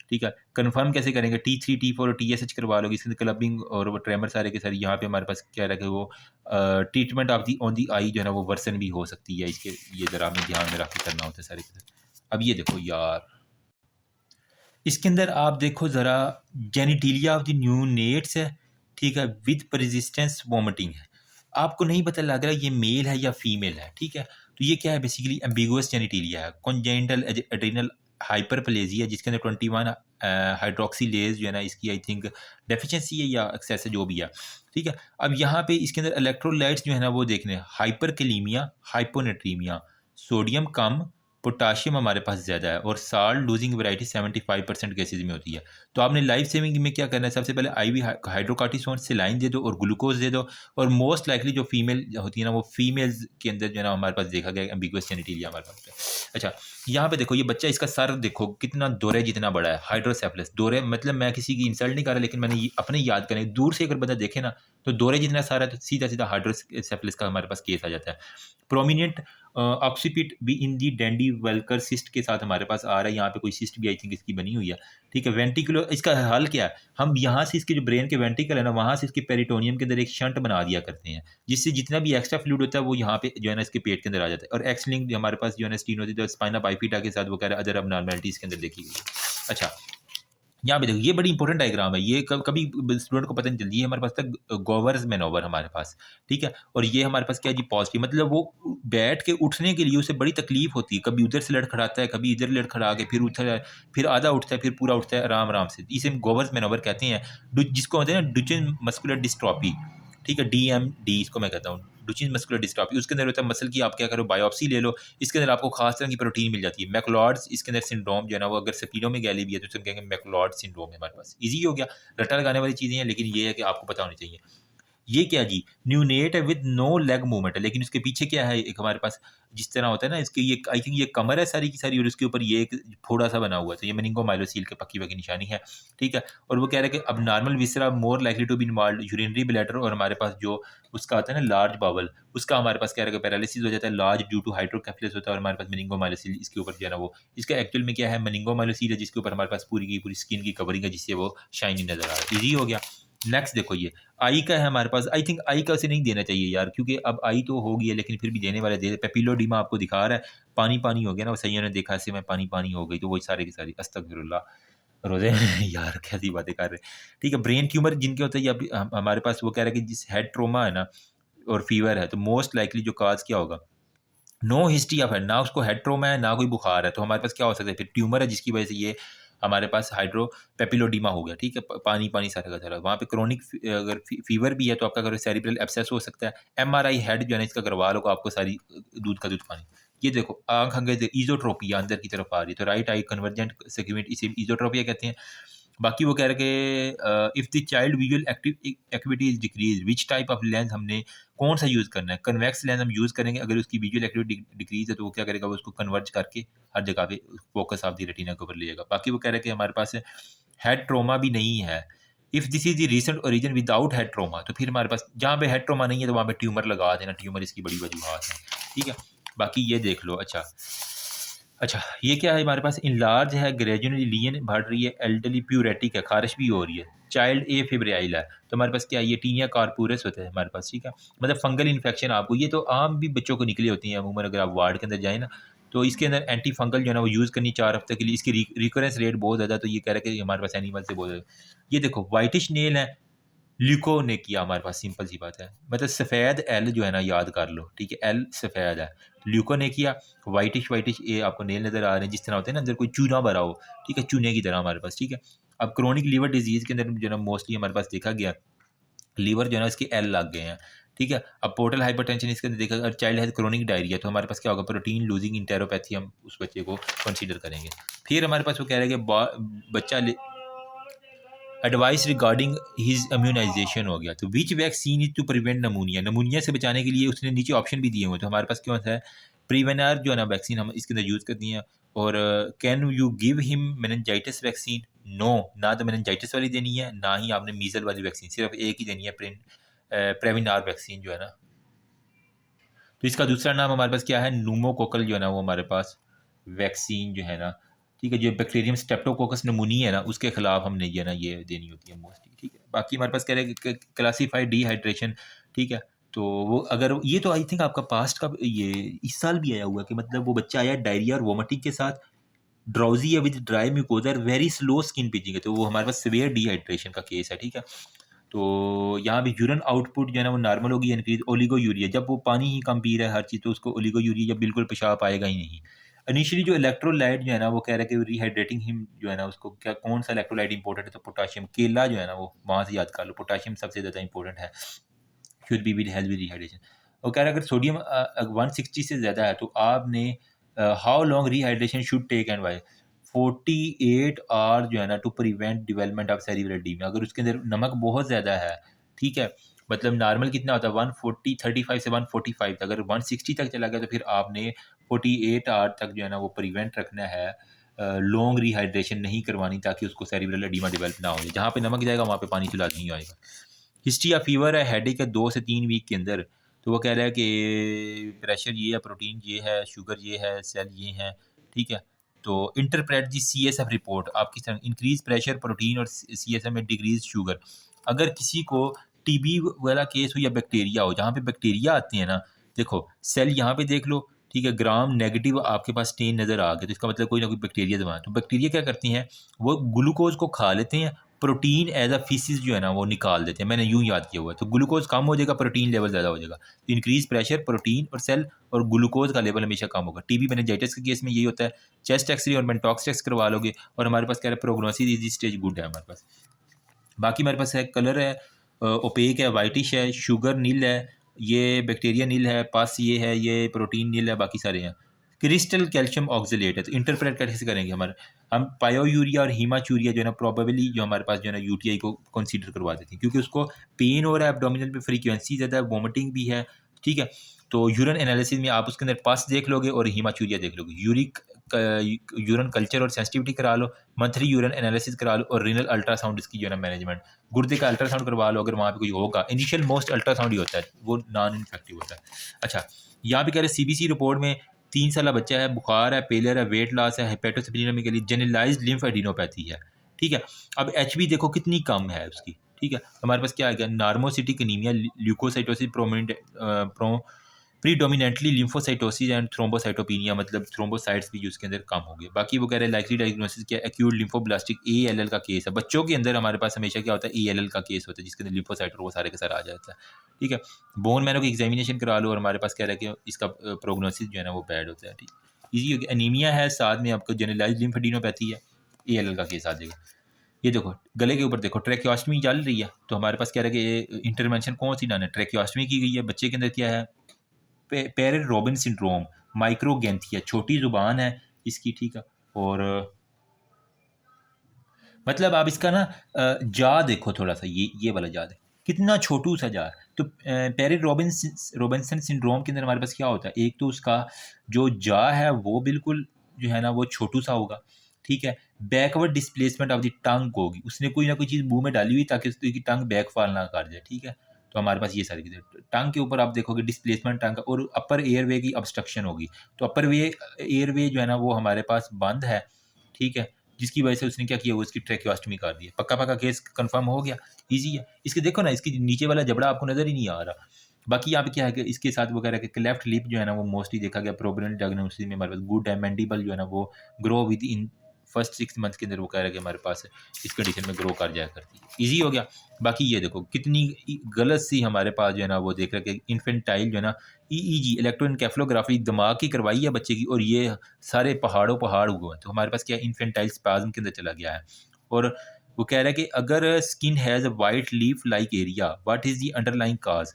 ठीक है, कंफर्म कैसे करेंगे, T3 T4 और TSH करवा लोगे, इसके अंदर क्लबिंग और वो ट्रेमर सारे के सारे। यहाँ पे हमारे पास क्या है कि वो treatment of the on the eye जो है ना वो वर्सन भी हो सकती है इसके, ये ज़रा हमें ध्यान में रख के करना होता है सारे के सारे। अब ये देखो यार इसके अंदर आप देखो ज़रा, जेनिटिलिया ऑफ द न्यूनेट्स है। ठीक है, विद परसिस्टेंस वोमिटिंग है। आपको नहीं पता लग रहा ये मेल है या फीमेल है। ठीक है, तो ये क्या है, बेसिकली एम्बिगुअस जेनिटिलिया है, कॉन्जेनिटल एड्रेनल हाइपरप्लेजिया, जिसके अंदर 21 हाइड्रोक्सीलेज जो है ना इसकी आई थिंक डेफिशिएंसी है या एक्सेस है, जो भी है। ठीक है, अब यहाँ पे इसके अंदर इलेक्ट्रोलाइट्स जो है ना वो देखने, हाइपरकलीमिया, हाइपोनेट्रीमिया, सोडियम कम, पोटाशियम हमारे पास ज़्यादा है, और साल्ट लूजिंग वैरायटी 75% केसेज में होती है। तो आपने लाइफ सेविंग में क्या करना है, सबसे पहले IV हाइड्रोकार्टिसोन सेलाइन दे दो और ग्लूकोज दे दो। और मोस्ट लाइकली जो फीमेल होती है ना वो फीमेल्स के अंदर जो है ना हमारे पास देखा गया एम्बिगुअस जेनिटिलिया हमारे पास है। अच्छा यहाँ पे देखो ये बच्चा, इसका सर देखो कितना दोरे जितना बड़ा है, हाइड्रोसेफलस। दोरे मतलब मैं किसी की इंसल्ट नहीं कर रहा, लेकिन मैंने अपने याद करने, दूर से अगर बंदा देखे ना तो दोरे जितना सारा, तो सीधा सीधा हाइड्रोसेफलस का हमारे पास केस आ जाता है। प्रोमिनेंट ऑक्सीपिट भी इन दी डेंडी वेलकर सिस्ट के साथ हमारे पास आ रहा है, यहाँ पे कोई सिस्ट भी आई थिंक इसकी बनी हुई है। ठीक है, वेंटिकुलर, इसका हल क्या है, हम यहाँ से इसके जो ब्रेन के वेंटिकल है ना वहाँ से इसके पेरिटोनियम के अंदर एक शंट बना दिया करते हैं, जिससे जितना भी एक्स्ट्रा फ्लूइड होता है वो यहाँ पे जो है ना इसके पेट के अंदर आ जाता है। और एक्स लिंक हमारे पास जो है ना स्टीन होती है, तो स्पाइना बाइफिटा के साथ वो कह रहा है अदर अबनॉर्मलिटीज के अंदर देखी गई। अच्छा यहाँ पे देखो ये बड़ी इंपॉर्टेंट डायग्राम है, ये कभी स्टूडेंट को पता नहीं चलती है। हमारे पास तक गोवर्स मैनोवर हमारे पास। ठीक है, और ये हमारे पास क्या जी पॉजिटिव, मतलब वो बैठ के उठने के लिए उसे बड़ी तकलीफ होती है, कभी उधर से लड़खड़ाता है, कभी इधर लड़खड़ा के फिर उठता है, फिर आधा उठता है, फिर पूरा उठता है आराम आराम से। इसे गोवर्स मैनोवर कहते हैं, जिसको कहते हैं ना डुचेन मस्कुलर डिस्ट्रॉफी। ठीक है, DMD इसको मैं कहता हूँ, डुचेन मस्कुलर डिस्ट्रॉफी। उसके अंदर होता है मसल की, आप क्या करो बायोप्सी ले लो, इसके अंदर आपको खास तरह की प्रोटीन मिल जाती है। मैक्लोड्स इसके अंदर सिंड्रोम जो है ना वो अगर स्पीडो में गैली भी है तो उसको कहेंगे मैक्लोड सिंड्रोम है हमारे पास। ईजी हो गया, रट्टा लगाने वाली चीज़ें हैं, लेकिन ये है कि आपको पता होनी चाहिए। ये क्या जी, न्यूनेट है विद नो लेग मूवमेंट है, लेकिन उसके पीछे क्या है, एक हमारे पास जिस तरह होता है ना, इसके ये आई थिंक ये कमर है सारी की सारी, और उसके ऊपर ये एक फोड़ा सा बना हुआ है, तो ये मेनिंगोमाइलोसील के पक्की पक्की निशानी है, ठीक है। और वो कह रहे हैं कि अब normal viscera more likely to be involve urinary bladder, और हमारे पास जो उसका आता है ना लार्ज बावल, उसका हमारे पास कह रहे हैं पैरालिसिस हो जाता है, लार्ज ड्यू टू हाइड्रोकेफेलस होता है, और हमारे पास मेनिंगोमाइलोसील इसके ऊपर जो है ना वो, इसका एक्चुअल में क्या है, मेनिंगोमाइलोसील है जिसके ऊपर हमारे पास पूरी की पूरी स्किन की कवरिंग है, जिससे वो शाइनी नजर आ रहा है। इजी हो गया। नेक्स्ट देखो, ये आई का है हमारे पास, आई थिंक आई का उसे नहीं देना चाहिए यार, क्योंकि अब आई तो हो गई है, लेकिन फिर भी देने वाले दे, पेपिलोडीमा आपको दिखा रहा है, पानी पानी हो गया ना, वो सही ने देखा इससे मैं पानी पानी हो गई, तो वो सारे की सारी अस्तगफिरुल्लाह रोजे यार कैसी बातें कर रहे हैं, ठीक है। ब्रेन ट्यूमर जिनके होते हैं, या हमारे पास वो कह रहा है कि जिस हेड ट्रोमा है ना और फीवर है, तो मोस्ट लाइकली जो काज क्या होगा, नो हिस्ट्री ऑफ हेड, ना उसको हेड ट्रोमा है ना कोई बुखार है, तो हमारे पास क्या हो सकता है, फिर ट्यूमर है जिसकी वजह से ये हमारे पास हाइड्रो पेपिलोडीमा हो गया, ठीक है, पानी पानी सारा का सारा। वहाँ पे क्रोनिक अगर फीवर भी है तो आपका अगर सेरिब्रल एब्सेस हो सकता है। एमआरआई हेड जो है ना इसका करवा लो, आपको सारी दूध का दूध पानी। ये देखो आंख अंगे ईजोट्रोपिया अंदर की तरफ आ रही है, तो राइट आई कन्वर्जेंट सेगमेंट, इसे ईजोट्रोपिया कहते हैं। बाकी वो कह रहे कि if the child visual activity is decrease, which type of lens हमने कौन सा यूज़ करना है, कन्वेक्स लेंस हम यूज़ करेंगे। अगर उसकी विजुअल एक्टिविटी डिक्रीज है तो वो क्या करेगा, वो उसको कन्वर्ज करके हर जगह पे फोकस ऑफ द रेटिना के ऊपर ले जाएगा। बाकी वो कह रहे हैं कि हमारे पास हेड ट्रोमा भी नहीं है, if this is the recent origin without head trauma, तो फिर हमारे पास जहाँ पे हेड ट्रोमा नहीं है तो वहाँ पे ट्यूमर लगा देना, ट्यूमर इसकी बड़ी वजूहत है, ठीक है। बाकी ये देख लो। अच्छा अच्छा, ये क्या है हमारे पास, इनलार्ज है, ग्रेजुअली लीन बढ़ रही है, एल्डरली प्यूरेटिक है, खारिश भी हो रही है, चाइल्ड ए फिब्राइल है, तो हमारे पास क्या है, ये टीनिया कार्पूरस होता है हमारे पास, ठीक है। मतलब फंगल इन्फेक्शन आपको, ये तो आम भी बच्चों को निकली होती हैं अमूमन, अगर आप वार्ड के अंदर जाए ना, तो इसके अंदर एंटी फंगल जो है ना वो यूज़ करनी 4 हफ्ते के लिए, इसकी रिकरेंस रेट बहुत ज़्यादा, तो ये कह रहे हैं कि हमारे पास एनिमल से बहुत ज़्यादा। ये देखो वाइटिश नेल है, ल्यूकोनेकिया हमारे पास, सिंपल सी बात है, मतलब सफ़ेद एल जो है ना याद कर लो, ठीक है, एल सफ़ेद है, ल्यूकोनेकिया वाइटिश वाइटिश ये आपको नेल नज़र आ रहे हैं, जिस तरह होते हैं ना अंदर कोई चूना भरा हो, ठीक है, चूने की तरह हमारे पास, ठीक है। अब क्रोनिक लीवर डिजीज़ के अंदर जो है ना मोस्टली हमारे पास देखा गया, लीवर जो है ना इसके एल लग गए हैं, ठीक है। अब पोर्टल हाइपरटेंशन इसके अंदर देखा, अगर चाइल्ड हैज़ क्रोनिक डायरिया, तो हमारे पास क्या होगा, प्रोटीन लूजिंग इंटेरोपैथी, हम उस बच्चे को कंसीडर करेंगे। फिर हमारे पास वो कह रहे हैं कि बच्चा एडवाइस रिगार्डिंग हिज इम्यूनाइजेशन हो गया, तो which vaccine is to prevent pneumonia, pneumonia से बचाने के लिए उसने नीचे ऑप्शन भी दिए हुए, तो हमारे पास क्यों है प्रीवेनार जो है ना वैक्सीन हम इसके अंदर यूज़ करती हैं। और can you give him meningitis vaccine, no, ना तो मेनिनजाइटिस वाली देनी है, ना ही आपने मीजल वाली वैक्सीन, सिर्फ एक ही देनी है, प्रेविनार वैक्सीन जो है ना। तो इसका दूसरा नाम हमारे पास क्या है, नूमोकोकल जो है ना वो हमारे पास वैक्सीन जो है ना, ठीक है, जो बैक्टीरियम स्टेप्टोकोकस नमूनी है ना उसके खिलाफ हमने ये ना ये देनी होती है मोस्टली, ठीक है। बाकी हमारे पास कह रहे हैं कि क्लासीफाइड डिहाइड्रेशन, ठीक है। तो वो अगर ये तो आई थिंक आपका पास्ट का ये इस साल भी आया हुआ है कि मतलब वो बच्चा आया डायरिया और वोमिटिंग के साथ, ड्राउजी है with dry mucosa, very slow skin pitching है, तो वो हमारे पास सिवियर डिहाइड्रेशन का केस है, ठीक है। तो यहाँ भी यूरिन आउटपुट जो है ना वो नॉर्मल होगी, इंक्रीज ओलिगो यूरिया, जब वो पानी ही कम पी रहा है हर चीज़, तो उसको ओलिगो यूरिया जब बिल्कुल पेशाब आएगा ही नहीं। इनिशियली जो इलेक्ट्रोलाइट जो है ना वो कह रहा है कि रिहाइड्रेटिंग हिम जो है ना उसको क्या कौन सा इलेक्ट्रोलाइट इंपॉर्टेंट है, तो पोटाशियम, केला जो है ना वो वहाँ से याद कर लो, पोटाशियम सबसे ज़्यादा इंपॉर्टेंट है, should be with health with rehydration. वो कह रहा है अगर सोडियम 160 से ज़्यादा है तो आपने how long rehydration should take and why, 48 hour जो है ना to prevent development of cerebral oedema, अगर उसके अंदर नमक बहुत ज़्यादा है, ठीक है, मतलब नॉर्मल कितना होता है 140 35 से 145 तक, अगर 160 तक चला गया तो फिर आपने 48 आवर तक जो है ना वो प्रिवेंट रखना है, लॉन्ग रिहाइड्रेशन नहीं करवानी, ताकि उसको सेरिब्रल एडीमा डेवलप ना हो जाए। जहाँ पे नमक जाएगा वहाँ पे पानी तो लाजमी आएगा। हिस्ट्री ऑफ फीवर है, हेडेक है 2 से 3 वीक के अंदर, तो वो कह रहा है कि प्रेशर ये है, प्रोटीन ये है, शुगर ये है, सेल ये हैं, ठीक है। तो इंटरप्रेट दी सीएसएफ रिपोर्ट आपकी तरह, इंक्रीज प्रेशर प्रोटीन और सीएसएफ में डिक्रीज शुगर। अगर किसी को टीबी वाला केस हो या बैक्टीरिया हो, जहाँ पे बैक्टीरिया आते हैं ना, देखो सेल यहाँ पे देख लो, ठीक है, ग्राम नेगेटिव आपके पास स्टेन नज़र आ गया, तो इसका मतलब कोई ना कोई बैक्टीरिया दबा है। तो बैक्टीरिया क्या करती हैं, वो ग्लूकोज को खा लेते हैं, प्रोटीन एज अ फीसिस जो है ना वो निकाल देते हैं, मैंने यूँ याद किया हुआ है। तो ग्लूकोज कम हो जाएगा, प्रोटीन लेवल ज़्यादा हो जाएगा, तो इंक्रीज प्रेशर प्रोटीन और सेल और ग्लूकोज का लेवल हमेशा कम होगा। टीबी मेनिंजाइटिस के केस में यही होता है, चेस्ट एक्सरे और मेंटॉक्स टेस्ट करवा लोगे, और हमारे पास क्या है प्रोग्नोसिस इजी स्टेज गुड है हमारे पास। बाकी हमारे पास है कलर है, ओपेक है, वाइटिश है, शुगर नील है, ये बैक्टीरिया नील है, पास ये है, ये प्रोटीन नील है, बाकी सारे हैं। क्रिस्टल कैल्शियम ऑक्सलेट है, तो इंटरप्रेट कैसे करेंगे हमारे हम पायोयूरिया और हीमाचूरिया जो है ना प्रोबेबली जो हमारे पास जो है ना यूटीआई को कंसीडर करवा देते हैं, क्योंकि उसको पेन हो रहा है एब्डोमिनल पे, फ्रीक्वेंसी ज़्यादा है, वोमिटिंग भी है, ठीक है। तो यूरिन एनालिसिस में आप उसके अंदर पस देख लोगे और हीमाचूरिया देख लोगे, यूरिन कल्चर और सेंसिटिविटी करा लो, मंथली यूरिन एनालिसिस करा लो, और रीनल अल्ट्रासाउंड इसकी जो है ना मैनेजमेंट, गुर्दे का अल्ट्रासाउंड करवा लो अगर वहाँ पे कोई होगा। इनिशियल मोस्ट अल्ट्रासाउंड ही होता है, वो नॉन इन्फेक्टिव होता है। अच्छा, यहाँ पे कह रहे हैं सीबीसी रिपोर्ट में 3 साल बच्चा है, बुखार है, पेलियर है, वेट लॉस है, हेपेटोस्प्लीनोमी के लिए जनरलाइज्ड लिम्फ एडिनोपैथी है, ठीक है। अब एचबी देखो कितनी कम है उसकी, ठीक है। हमारे पास क्या आ गया, normocytic anaemia, leukocytosis predominantly lymphocytosis and thrombocytopenia, मतलब थ्रोम्बोसाइट्स भी उसके अंदर कम हो गए। बाकी वो कह रहे हैं लाइकली डायग्नोसिस क्या, एक्यूट लिम्फोब्लास्टिक एएलएल का केस है। बच्चों के अंदर हमारे पास हमेशा क्या होता है, एएलएल का केस होता है, जिसके अंदर लिम्फोसाइट और वो सारे के सारे आ जाता है, ठीक है। बोन मैरो की एग्जामिनेशन करा लो और हमारे पास कह रहा है कि इसका प्रोग्नोसिस जो है ना वो बैड होता है, ठीक। इजी हो गया, एनीमिया है, साथ में आपको जनरलाइज्ड लिम्फेडिनोपैथी है, एएलएल का केस आ जाएगा। ये देखो गले के ऊपर देखो ट्रैकियोस्टमी चल रही है, तो हमारे पास कह रहा है कि ये इंटरवेंशन कौन सी डालना है, ट्रैकियोस्टमी की गई है। बच्चे के अंदर क्या है, पेरेर रॉबिन सिंड्रोम, माइक्रोगैंथिया, छोटी ज़ुबान है इसकी, ठीक है। और मतलब आप इसका ना जा देखो थोड़ा सा, ये वाला जा देखो कितना छोटू सा जा है। तो पेरेर रॉबिन्सन सिंड्रोम के अंदर हमारे पास क्या होता है, एक तो उसका जो जा है वो बिल्कुल जो है ना वो छोटू सा होगा, ठीक है। Backward displacement of the tongue होगी, उसने कोई ना कोई चीज़ मुंह में डाली हुई ताकि उसकी टंग बैक फॉल ना कर जाए, ठीक है। तो हमारे पास ये सारी चीज़ें, टंग के ऊपर आप देखोगे डिस्प्लेसमेंट टंग का, और अपर एयरवे की ऑब्स्ट्रक्शन होगी। तो अपर वे एयरवे जो है ना वो हमारे पास बंद है, ठीक है, जिसकी वजह से उसने क्या किया, वो इसकी ट्रैकियोस्टमी कर दी है। पक्का पक्का केस कंफर्म हो गया, इजी है। इसके देखो ना, इसकी नीचे वाला जबड़ा आपको नजर ही नहीं आ रहा। बाकी यहाँ पे क्या है कि इसके साथ वो कह रहा है कि लेफ्ट लिप जो है ना वो मोस्टली देखा गया प्रोबेबल डायग्नोसिस में हमारे पास गुड है, मैंडिबल जो है ना वो grow with in first 6 month के अंदर, वो कह रहा है कि हमारे पास इस कंडीशन में ग्रो कर जाया करती है, ईजी हो गया। बाकी ये देखो कितनी गलत सी हमारे पास जो है ना वो देख रहे कि इन्फेंटाइल जो है ना ईईजी इलेक्ट्रोएन्केफेलोग्राफी दिमाग की करवाई है बच्चे की, और ये सारे पहाड़ों पहाड़ हुए हैं। तो हमारे पास क्या इन्फेंटाइल स्पाज्म के अंदर चला गया है। और वो कह रहा है कि अगर skin has a white leaf like area, what is the underlying cause.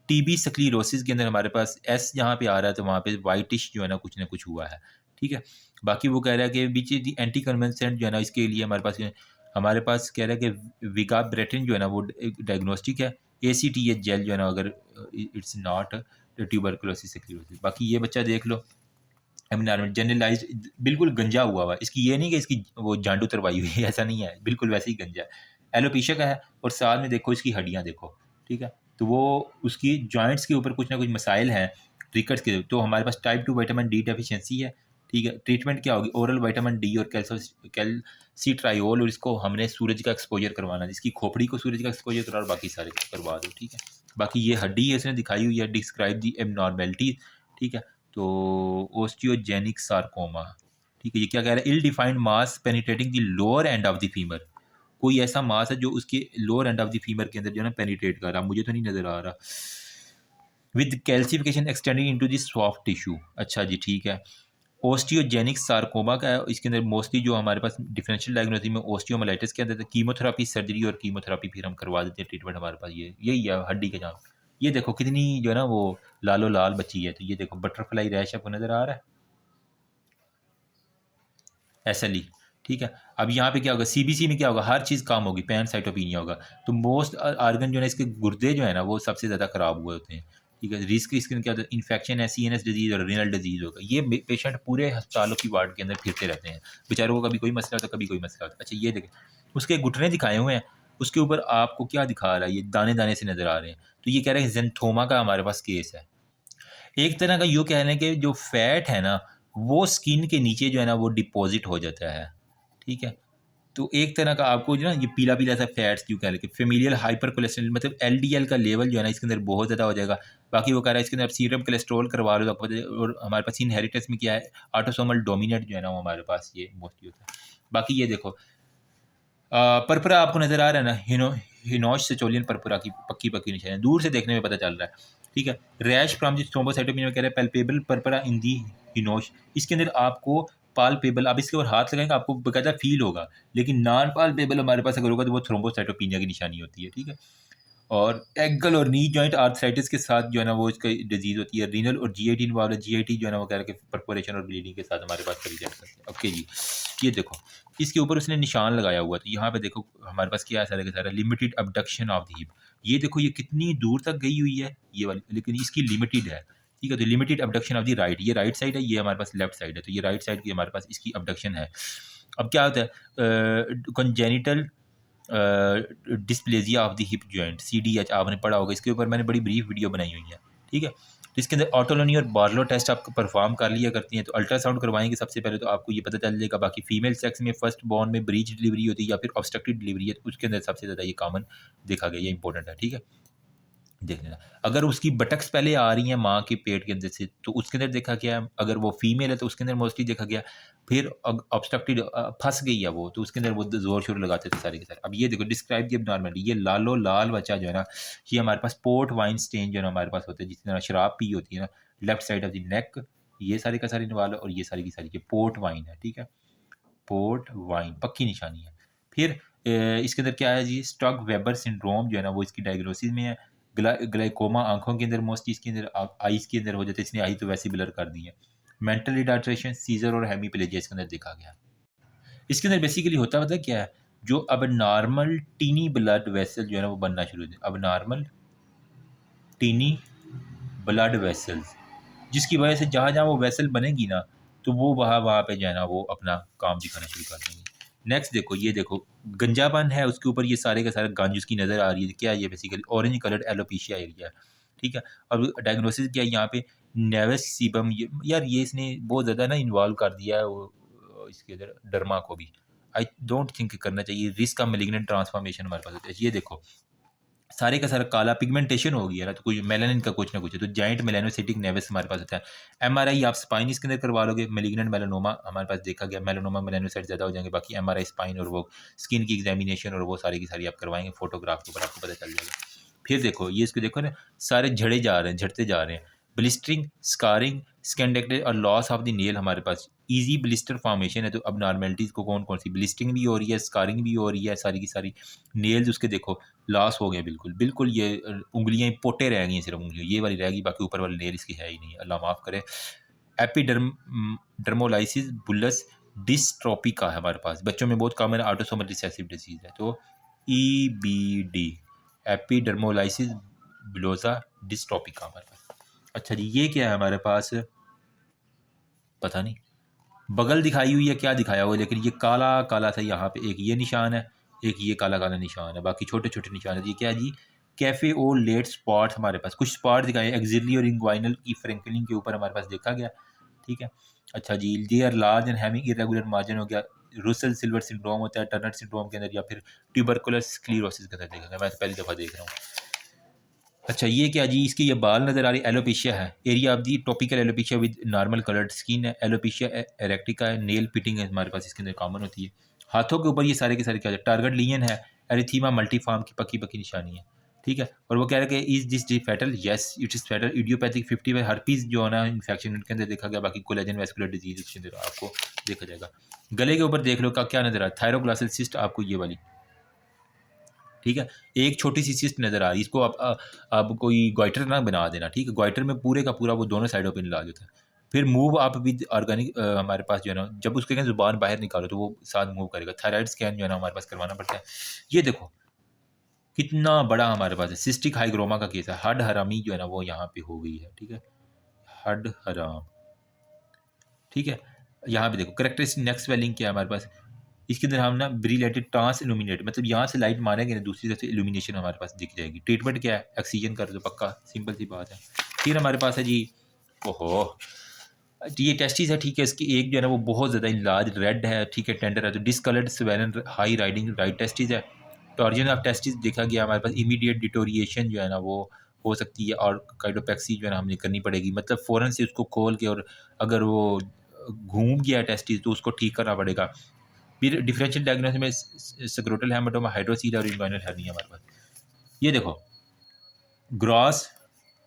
TB sclerosis के अंदर हमारे पास एस जहाँ पे आ रहा है तो वहाँ पे वाइटिश जो है ना कुछ हुआ है, ठीक है। बाकी वो कह रहा है कि बीच दी एंटी कन्वेंसेंट जो है ना इसके लिए हमारे पास कह रहा है कि विगाब्रेटिन जो है ना वो डायग्नोस्टिक है। ACTH जेल जो है ना अगर इट्स नॉट ट्यूबरकुलोसिस स्क्लीरोसिस। बाकी ये बच्चा देख लो एमनार्मेंट जनरलाइज्ड बिल्कुल गंजा हुआ है, इसकी ये नहीं कि इसकी वो जांडू तरवाई हुई है, ऐसा नहीं है, बिल्कुल वैसे ही गंजा है, एलोपेशिया का है। और साथ में देखो इसकी हड्डियाँ देखो, ठीक है। तो वो उसकी जॉइंट्स के ऊपर कुछ ना कुछ मसाइल हैं, रिकट्स के। तो हमारे पास टाइप 2 विटामिन डी डेफिशिएंसी है, ठीक है। ट्रीटमेंट क्या होगी, ओरल विटामिन डी और कैल्सीट्रायोल, और इसको हमने सूरज का एक्सपोजर करवाना, जिसकी खोपड़ी को सूरज का एक्सपोजर करा और बाकी सारे करवा दो, ठीक है। बाकी ये हड्डी है इसने दिखाई हुई है, डिस्क्राइब दी एबनॉर्मेलिटी, ठीक है। तो ओस्टियोजेनिक सार्कोमा, ठीक है। ये क्या कह रहा है, ill defined mass penetrating the lower end of the femur, कोई ऐसा मास है जो उसके lower end of the femur के अंदर जो है ना पेनिट्रेट कर रहा, मुझे तो नहीं नजर आ रहा, with calcification extending into the soft tissue. अच्छा जी, ठीक है। ओस्टियोजेनिक सार्कोमा का है, इसके अंदर मोस्टली जो हमारे पास डिफरेंशियल डायग्नोसिस में ओस्टियोमाइलाइटिस के अंदर कीमोथेरापी सर्जरी और कीमोथेरापी फिर हम करवा देते हैं ट्रीटमेंट, हमारे पास ये यही है हड्डी के जाम। ये देखो कितनी जो है ना वो लालो लाल बच्ची है, तो ये देखो बटरफ्लाई रैश आपको नज़र आ रहा है, SLE, ठीक है। अब यहाँ पे क्या होगा, CBC में क्या होगा, हर चीज़ काम होगी, पैनसाइटोपिनिया होगा। तो मोस्ट आर्गन जो है इसके गुर्दे जो है ना वो सबसे ज़्यादा ख़राब हुए होते हैं, ठीक है। रिस्क इसके क्या होता है, इन्फेक्शन है, CNS डिजीज़ और रिनल डिजीज़ होगा। ये पेशेंट पूरे अस्पतालों की वार्ड के अंदर फिरते रहते हैं, बेचारों को कभी कोई मसला होता है, कभी कोई मसला होता है। अच्छा ये देखें, उसके घुटने दिखाए हुए हैं, उसके ऊपर आपको क्या दिखा रहा है, ये दाने दाने से नज़र आ रहे हैं। तो ये कह रहे हैं जेंथोमा का हमारे पास केस है। एक तरह का यूँ कह लें कि जो फैट है ना वो स्किन के नीचे जो है ना वो डिपॉजिट हो जाता है, ठीक है। तो एक तरह का आपको जो ना ये पीला पीला सा फैट्स क्यों कह लें कि फेमिलियल हाइपर कोलेस्ट्रॉल, मतलब LDL का लेवल जो है ना इसके अंदर बहुत ज़्यादा हो जाएगा। बाकी वो कह रहा है इसके अंदर सीरम कोलेस्ट्रॉल करवा लो तो और हमारे पास इनहेरिटेंस में क्या है, ऑटोसोमल डोमिनेंट जो है ना वो हमारे पास ये मोस्टली होता है। बाकी ये देखो परपरा आपको नज़र आ रहा है ना, हिनोश सेचोलियन परपरा की पक्की पक्की निशान दूर से देखने में पता चल रहा है, ठीक है। रैश फ्रॉम दी थ्रोम्बोसाइटोपेनिया में कह रहे हैं पैल्पेबल परपरा इन दी हिनोश, इसके अंदर आपको पालपेबल, आप इसके ऊपर हाथ लगाएंगे आपको बकायदा फील होगा, लेकिन नॉन पालपेबल हमारे पास अगर होगा तो वो थ्रोम्बोसाइटोपेनिया की निशानी होती है, ठीक है। और एंकल और नी जॉइंट आर्थराइटिस के साथ जो है ना वो इसका डिजीज़ होती है। रीनल और जीआईटी इन्वॉल्व है। जीआईटी जो है ना वो कह रहा है कि परफोरेशन और ब्लीडिंग के साथ हमारे पास प्रेजेंट करते हैं। ओके जी, ये देखो इसके ऊपर उसने निशान लगाया हुआ है, तो यहाँ पे देखो हमारे पास क्या है, सारा का सारा limited abduction of the hip. ये देखो ये कितनी दूर तक गई हुई है ये वाली, लेकिन इसकी लिमिटेड है। ठीक है, तो limited abduction of the right, ये राइट साइड है, ये हमारे पास लेफ्ट साइड है, तो ये राइट साइड की हमारे पास इसकी अबडक्शन है। अब क्या होता है, congenital dysplasia of the hip joint, CDH आपने पढ़ा होगा, इसके ऊपर मैंने बड़ी ब्रीफ वीडियो बनाई हुई है। ठीक है, तो इसके अंदर ऑटोलोनी और बार्लो टेस्ट आप परफॉर्म कर लिया करती हैं, तो अल्ट्रासाउंड करवाएंगे सबसे पहले, तो आपको ये पता चल जाएगा। बाकी फीमेल सेक्स में फर्स्ट बॉर्न में ब्रीच डिलीवरी होती है या फिर ऑब्स्ट्रक्टेड डिलीवरी है, तो उसके अंदर सबसे ज़्यादा ये कॉमन देखा गया, ये इंपॉर्टेंट है। ठीक है, देख लेना। अगर उसकी बटक्स पहले आ रही हैं माँ के पेट के अंदर से, तो उसके अंदर देखा गया, अगर वो फीमेल है तो उसके अंदर मोस्टली देखा गया। फिर ऑब्स्ट्रक्टेड फंस गई है वो, तो उसके अंदर वो जोर शोर लगाते थे सारे के सारे। अब ये देखो डिस्क्राइब दी नॉर्मली, ये लालो लाल बच्चा जो है ना, ये हमारे पास पोर्ट वाइन स्टेन जो है ना हमारे पास होता है, जिस तरह शराब पी होती है ना, left side of the neck, ये सारे का सारे निवाल, और ये सारी की सारी ये पोर्ट वाइन है। ठीक है, पोर्ट वाइन पक्की निशानी है। फिर इसके अंदर क्या है जी, स्टॉक वेबर सिंड्रोम जो है ना वो इसकी डायग्नोसिस में है। ग्लाइकोमा आंखों के अंदर मोस्टली इसके अंदर आइस के अंदर हो जाते हैं, इसने आई तो वैसे ब्लर कर दी है। मेंटल रिटार्ट्रेशन, सीजर और हेमीप्लेजिया इसके अंदर देखा गया। इसके अंदर बेसिकली होता पता क्या है, जो अब नॉर्मल टीनी ब्लड वेसल जो है ना वो बनना शुरू होते हैं। अब नॉर्मल टीनी ब्लड वेसल्स, जिसकी वजह से जहाँ जहाँ वो वेसल बनेगी ना, तो वो वहाँ वहाँ पे जो है ना वो अपना काम दिखाना शुरू कर देंगे। नेक्स्ट देखो, ये देखो गंजापन है, उसके ऊपर ये सारे का सारा गंज उसकी नज़र आ रही है। क्या है ये, basically orange coloured alopecia area है। ठीक है, और डायग्नोसिस क्या है यहाँ पे, नेवस सीबम, यार ये इसने बहुत ज़्यादा ना इन्वॉल्व कर दिया है वो इसके अंदर डर्मा को भी। आई डोंट थिंक करना चाहिए। रिस्क ऑफ मेलिग्नेंट ट्रांसफॉर्मेशन हमारे पास होता है। ये देखो सारे का सारा काला पिगमेंटेशन हो गया ना, तो कोई मेलानिन का कुछ ना कुछ है, तो जाइंट मेलानोसिटिक नेवस हमारे पास होता है। MRI आप स्पाइन इसके अंदर करवा लोगे, मेलिग्नेंट मेलानोमा हमारे पास देखा गया, मेलानोमा मेलानोसाइट ज़्यादा हो जाएंगे। बाकी MRI स्पाइन और वो स्किन की एग्जामिनेशन और वो सारी की सारी आप करवाएंगे, फोटोग्राफ के ऊपर आपको पता चल जाएगा। फिर देखो ये इसको देखो ना, सारे झड़े जा रहे हैं, झड़ते जा रहे हैं। ब्लिस्टरिंग, स्कारिंग, स्कैंडेक्टेड और लॉस ऑफ द नेल हमारे पास इजी ब्लिस्टर फॉर्मेशन है। तो अब नॉर्मेलिटीज़ को कौन कौन सी, ब्लिस्टिंग भी हो रही है, स्कारिंग भी हो रही है, सारी की सारी नेल्स उसके देखो लॉस हो गए, बिल्कुल बिल्कुल ये उंगलियां पोटे रह गई हैं, सिर्फ उंगलियां ये वाली रह गई, बाकी ऊपर वाली नेल इसकी है ही नहीं, अल्लाह माफ़ करे। एपिडर्मोलाइसिस बुलस डिस्ट्रोपिका है हमारे पास, बच्चों में बहुत कॉमन ऑटोसोमल रिसेसिव डिजीज़ है। तो EBD, एपिडर्मोलाइसिस बुलोसा डिस्ट्रोपिका हमारे पास। अच्छा जी, ये क्या है हमारे पास, पता नहीं, बगल दिखाई हुई है, क्या दिखाया हुआ है, लेकिन ये काला काला सा यहाँ पे एक ये निशान है, एक ये काला काला निशान है, बाकी छोटे छोटे निशान है। ये क्या है जी, कैफे ओ लेट स्पॉट्स हमारे पास कुछ स्पॉट दिखाए एक्सिलरी और इंग्वाइनल की फ्रेंकलिंग के ऊपर हमारे पास देखा गया। ठीक है, अच्छा जी, they are large and having irregular margin हो गया। रुसल सिल्वर सिंड्रोम होता है टर्नर सिंड्रोम के अंदर, या फिर ट्यूबरकुलर स्क्लीरोसिस के अंदर देखा गया। मैं तो पहली दफ़ा देख रहा हूँ। अच्छा ये क्या जी, इसकी ये बाल नज़र आ रही, एलोपेशिया है। Area of the topical alopecia with normal coloured skin है। एलोपेशिया एरेक्टिका है। नेल पिटिंग है हमारे पास इसके अंदर कॉमन होती है। हाथों के ऊपर ये सारे के सारे क्या है, टारगेट लियन है। एरिथीमा मल्टीफॉर्म की पक्की पक्की निशानी है। ठीक है, और वो कह रहे हैं कि is this D fatal, yes it is fatal. Idiopathic 50 में हर्पीज जो है ना इन्फेक्शन इनके अंदर देखा गया। बाकी कोलेजन वैस्कुलर डिजीज इसके अंदर आपको देखा जाएगा। गले के ऊपर देख लो का क्या नजर आ रहा है, थायरोग्लासल सिस्ट आपको ये वाली। ठीक है, एक छोटी सी सिस्ट नज़र आ रही है, इसको आप कोई गोइटर ना बना देना। ठीक है, गोइटर में पूरे का पूरा वो दोनों साइडों पे इलाज होता है। फिर मूव आप विद ऑर्गेनिक हमारे पास जो है ना, जब उसके क्या जुबान बाहर निकालो तो वो साथ मूव करेगा। थायराइड स्कैन जो है ना हमारे पास करवाना पड़ता है। ये देखो कितना बड़ा हमारे पास है, सिस्टिक हाइग्रोमा का केस है। हड हरामी जो है ना वो यहाँ पे हो गई है। ठीक है, हड हराम। ठीक है, यहाँ पे देखो करेक्टरिस्टिक नेक स्वेलिंग क्या है हमारे पास, इसके अंदर हम ना ब्रिलेटेड ट्रांस इल्यूमिनेट, मतलब यहाँ से लाइट मारेंगे ना दूसरी तरफ से इल्यूमिनेशन हमारे पास दिख जाएगी। ट्रीटमेंट क्या है, ऑक्सीजन कर दो पक्का, सिंपल सी बात है। फिर हमारे पास है जी, ओहो ये टेस्टिस है। ठीक है, इसकी एक जो है ना वो बहुत ज़्यादा लार्ज रेड है। ठीक है, टेंडर है, तो discoloured swollen high riding right testis है। तो ऑरिजिन ऑफ टेस्टिस देखा गया हमारे पास, इमीडिएट डिटोरिएशन जो है ना वो हो सकती है, और काइडोपैक्सी जो है ना हमने करनी पड़ेगी, मतलब फ़ौरन से उसको खोल के, और अगर वो घूम गया टेस्टिस तो उसको ठीक करना पड़ेगा। फिर डिफरेंशियल डायग्नोसिस में स्क्रोटल हेमाटोमा, हाइड्रोसील और इन्वाइनल हर्निया हमारे पास। ये देखो ग्रॉस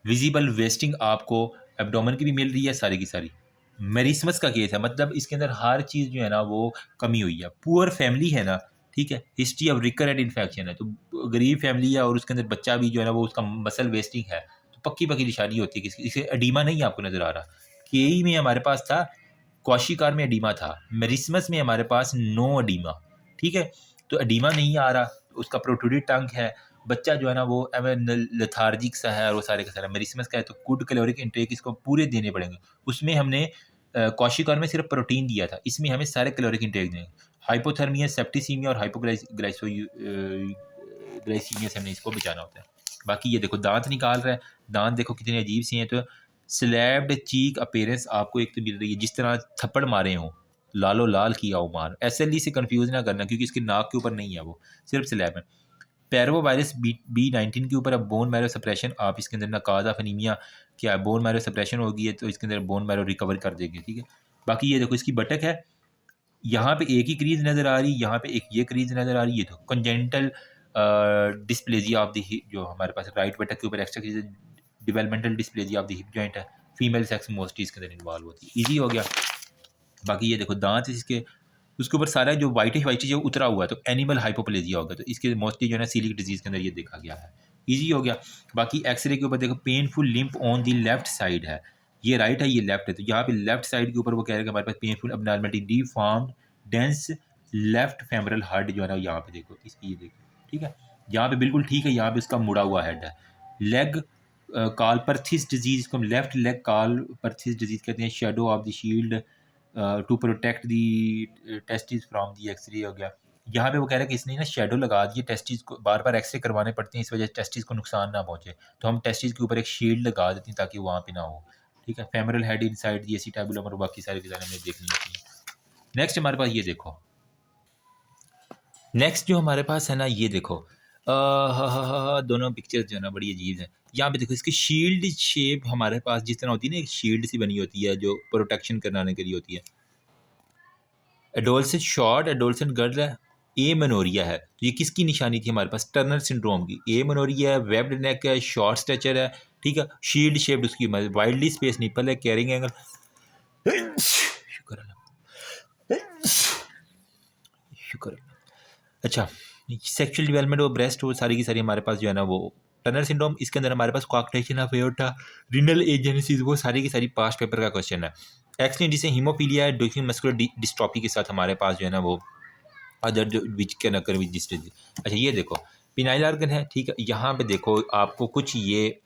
विजिबल वेस्टिंग आपको एब्डोमेन की भी मिल रही है सारी की सारी। मेरिस्मस का केस है, मतलब इसके अंदर हर चीज़ जो है ना वो कमी हुई है। पुअर फैमिली है ना, ठीक है, हिस्ट्री ऑफ रिकरेंट इन्फेक्शन है, तो गरीब फैमिली है और उसके अंदर बच्चा भी जो है ना वो उसका मसल वेस्टिंग है, तो पक्की पक्की निशानी होती है किसी, इसे एडीमा नहीं आपको नज़र आ रहा। केई में हमारे पास था, क्वाशिकार में एडीमा था, मेरिस्मस में हमारे पास नो एडीमा, ठीक है। तो एडीमा नहीं आ रहा, उसका प्रोट्रूडेड टंग है, बच्चा जो है ना वो लेथार्जिक सा है और वो सारे का सारा। मेरिस्मस का है तो गुड कैलोरिक इंटेक इसको पूरे देने पड़ेंगे। उसमें हमने क्वाशिकार में सिर्फ प्रोटीन दिया था, इसमें हमें सारे कैलोरिक इंटेक देंगे। हाइपोथर्मिया, सेप्टिसीमिया और हाइपोग्लाइसीमिया से हमने इसको बचाना होता है। बाकी ये देखो दांत निकाल रहा है, दांत देखो कितने अजीब से हैं। तो स्लैब्ड चीक अपीयरेंस आपको एक तो मिल रही है, जिस तरह थप्पड़ मारे हों, लालो लाल किया हो मार। एसएलई से कंफ्यूज ना करना क्योंकि इसके नाक के ऊपर नहीं है, वो सिर्फ स्लैब है। पैरोवायरस B19 के ऊपर अब बोन मैरो सप्रेशन, आप इसके अंदर नकाज ऑफ एनीमिया क्या है, बोन मैरो सप्रेशन होगी है तो इसके अंदर बोन मैरो रिकवर कर देंगे, ठीक है। बाकी ये देखो इसकी बटक है, यहाँ पे एक ही क्रीज नज़र आ रही है, यहाँ पे एक ये क्रीज नज़र आ रही है। तो congenital dysplasia of the hip, जो हमारे पास राइट बटक के ऊपर extra crease, developmental dysplasia of the hip joint है, फीमेल सेक्स मोस्टली इसके अंदर इन्वॉल्व होती है। ईजी हो गया। बाकी ये देखो दांत इसके, उसके ऊपर सारा जो वाइटिश जो उतरा हुआ है तो एनिमल हाइपोप्लेजिया होगा, तो इसके मोस्टली जो है ना सीलिक डिजीज़ के अंदर ये देखा गया है। ईजी हो गया। बाकी एक्सरे के ऊपर देखो painful limp on the left side है, ये राइट है ये लेफ्ट है, तो यहाँ पे लेफ्ट साइड के ऊपर वो कह रहे हैं कि हमारे पास painful abnormality deformed dense left femoral heart जो है ना यहाँ पे देखो, इसकी ये देखो, ठीक है। यहाँ पे बिल्कुल ठीक है, यहाँ पे उसका मुड़ा हुआ हेड है। लेग कालपरथिस डिजीज, इसको हम लेफ्ट लेग कालपरथिस डिजीज कहते हैं। Shadow of the shield to protect the testis from the X ray हो गया। यहाँ पे वो कह रहे हैं कि इसने ना शेडो लगा दिए, टेस्टिस को बार बार एक्सरे करवाने पड़ते हैं, इस वजह से टेस्टिस को नुकसान ना पहुँचे, तो हम टेस्टिस के ऊपर एक शील्ड लगा देते हैं ताकि वहाँ पे ना हो, ठीक है। Femoral head inside the acetabulum और बाकी सारे डिज़ाइन हमें देखनी होती है। नेक्स्ट हमारे पास ये देखो, नेक्स्ट जो हमारे पास है ना ये देखो, दोनों पिक्चर्स जो है ना बड़ी अजीब है। यहाँ पे देखो इसकी शील्ड शेप हमारे पास जिस तरह होती है ना, एक शील्ड सी बनी होती है जो प्रोटेक्शन कराने के लिए होती है। एडोलसेंट शॉर्ट, एडोलसेंट गर्ल है, ए मनोरिया है, तो ये किसकी निशानी थी हमारे पास, टर्नर सिंड्रोम की। ए मनोरिया है, वेब्ड नेक है, शॉर्ट स्ट्रेचर है, ठीक है। शील्ड शेप्ड उसकी वाइडली स्पेस निपल है, कैरिंग एंगल, शुक्र अल्लाह, शुक्र अल्लाह। अच्छा, सेक्सुअल डेवलपमेंट और ब्रेस्ट, वो सारी की सारी हमारे पास जो है ना वो टनर सिंड्रोम, इसके अंदर हमारे पास कॉकटेशन ऑफ एओर्टा, रिनल एजेंसीज, वो सारी की सारी पास्ट पेपर का क्वेश्चन है। एक्सलिन जिसे हीमोफीलिया है, डोकिंग मस्कुलर डिस्ट्रॉफी के साथ हमारे पास जो है ना वो अदर जो which can occur with distress. अच्छा ये देखो पिनाइल आर्गन है, ठीक है। यहाँ पे देखो आपको कुछ ये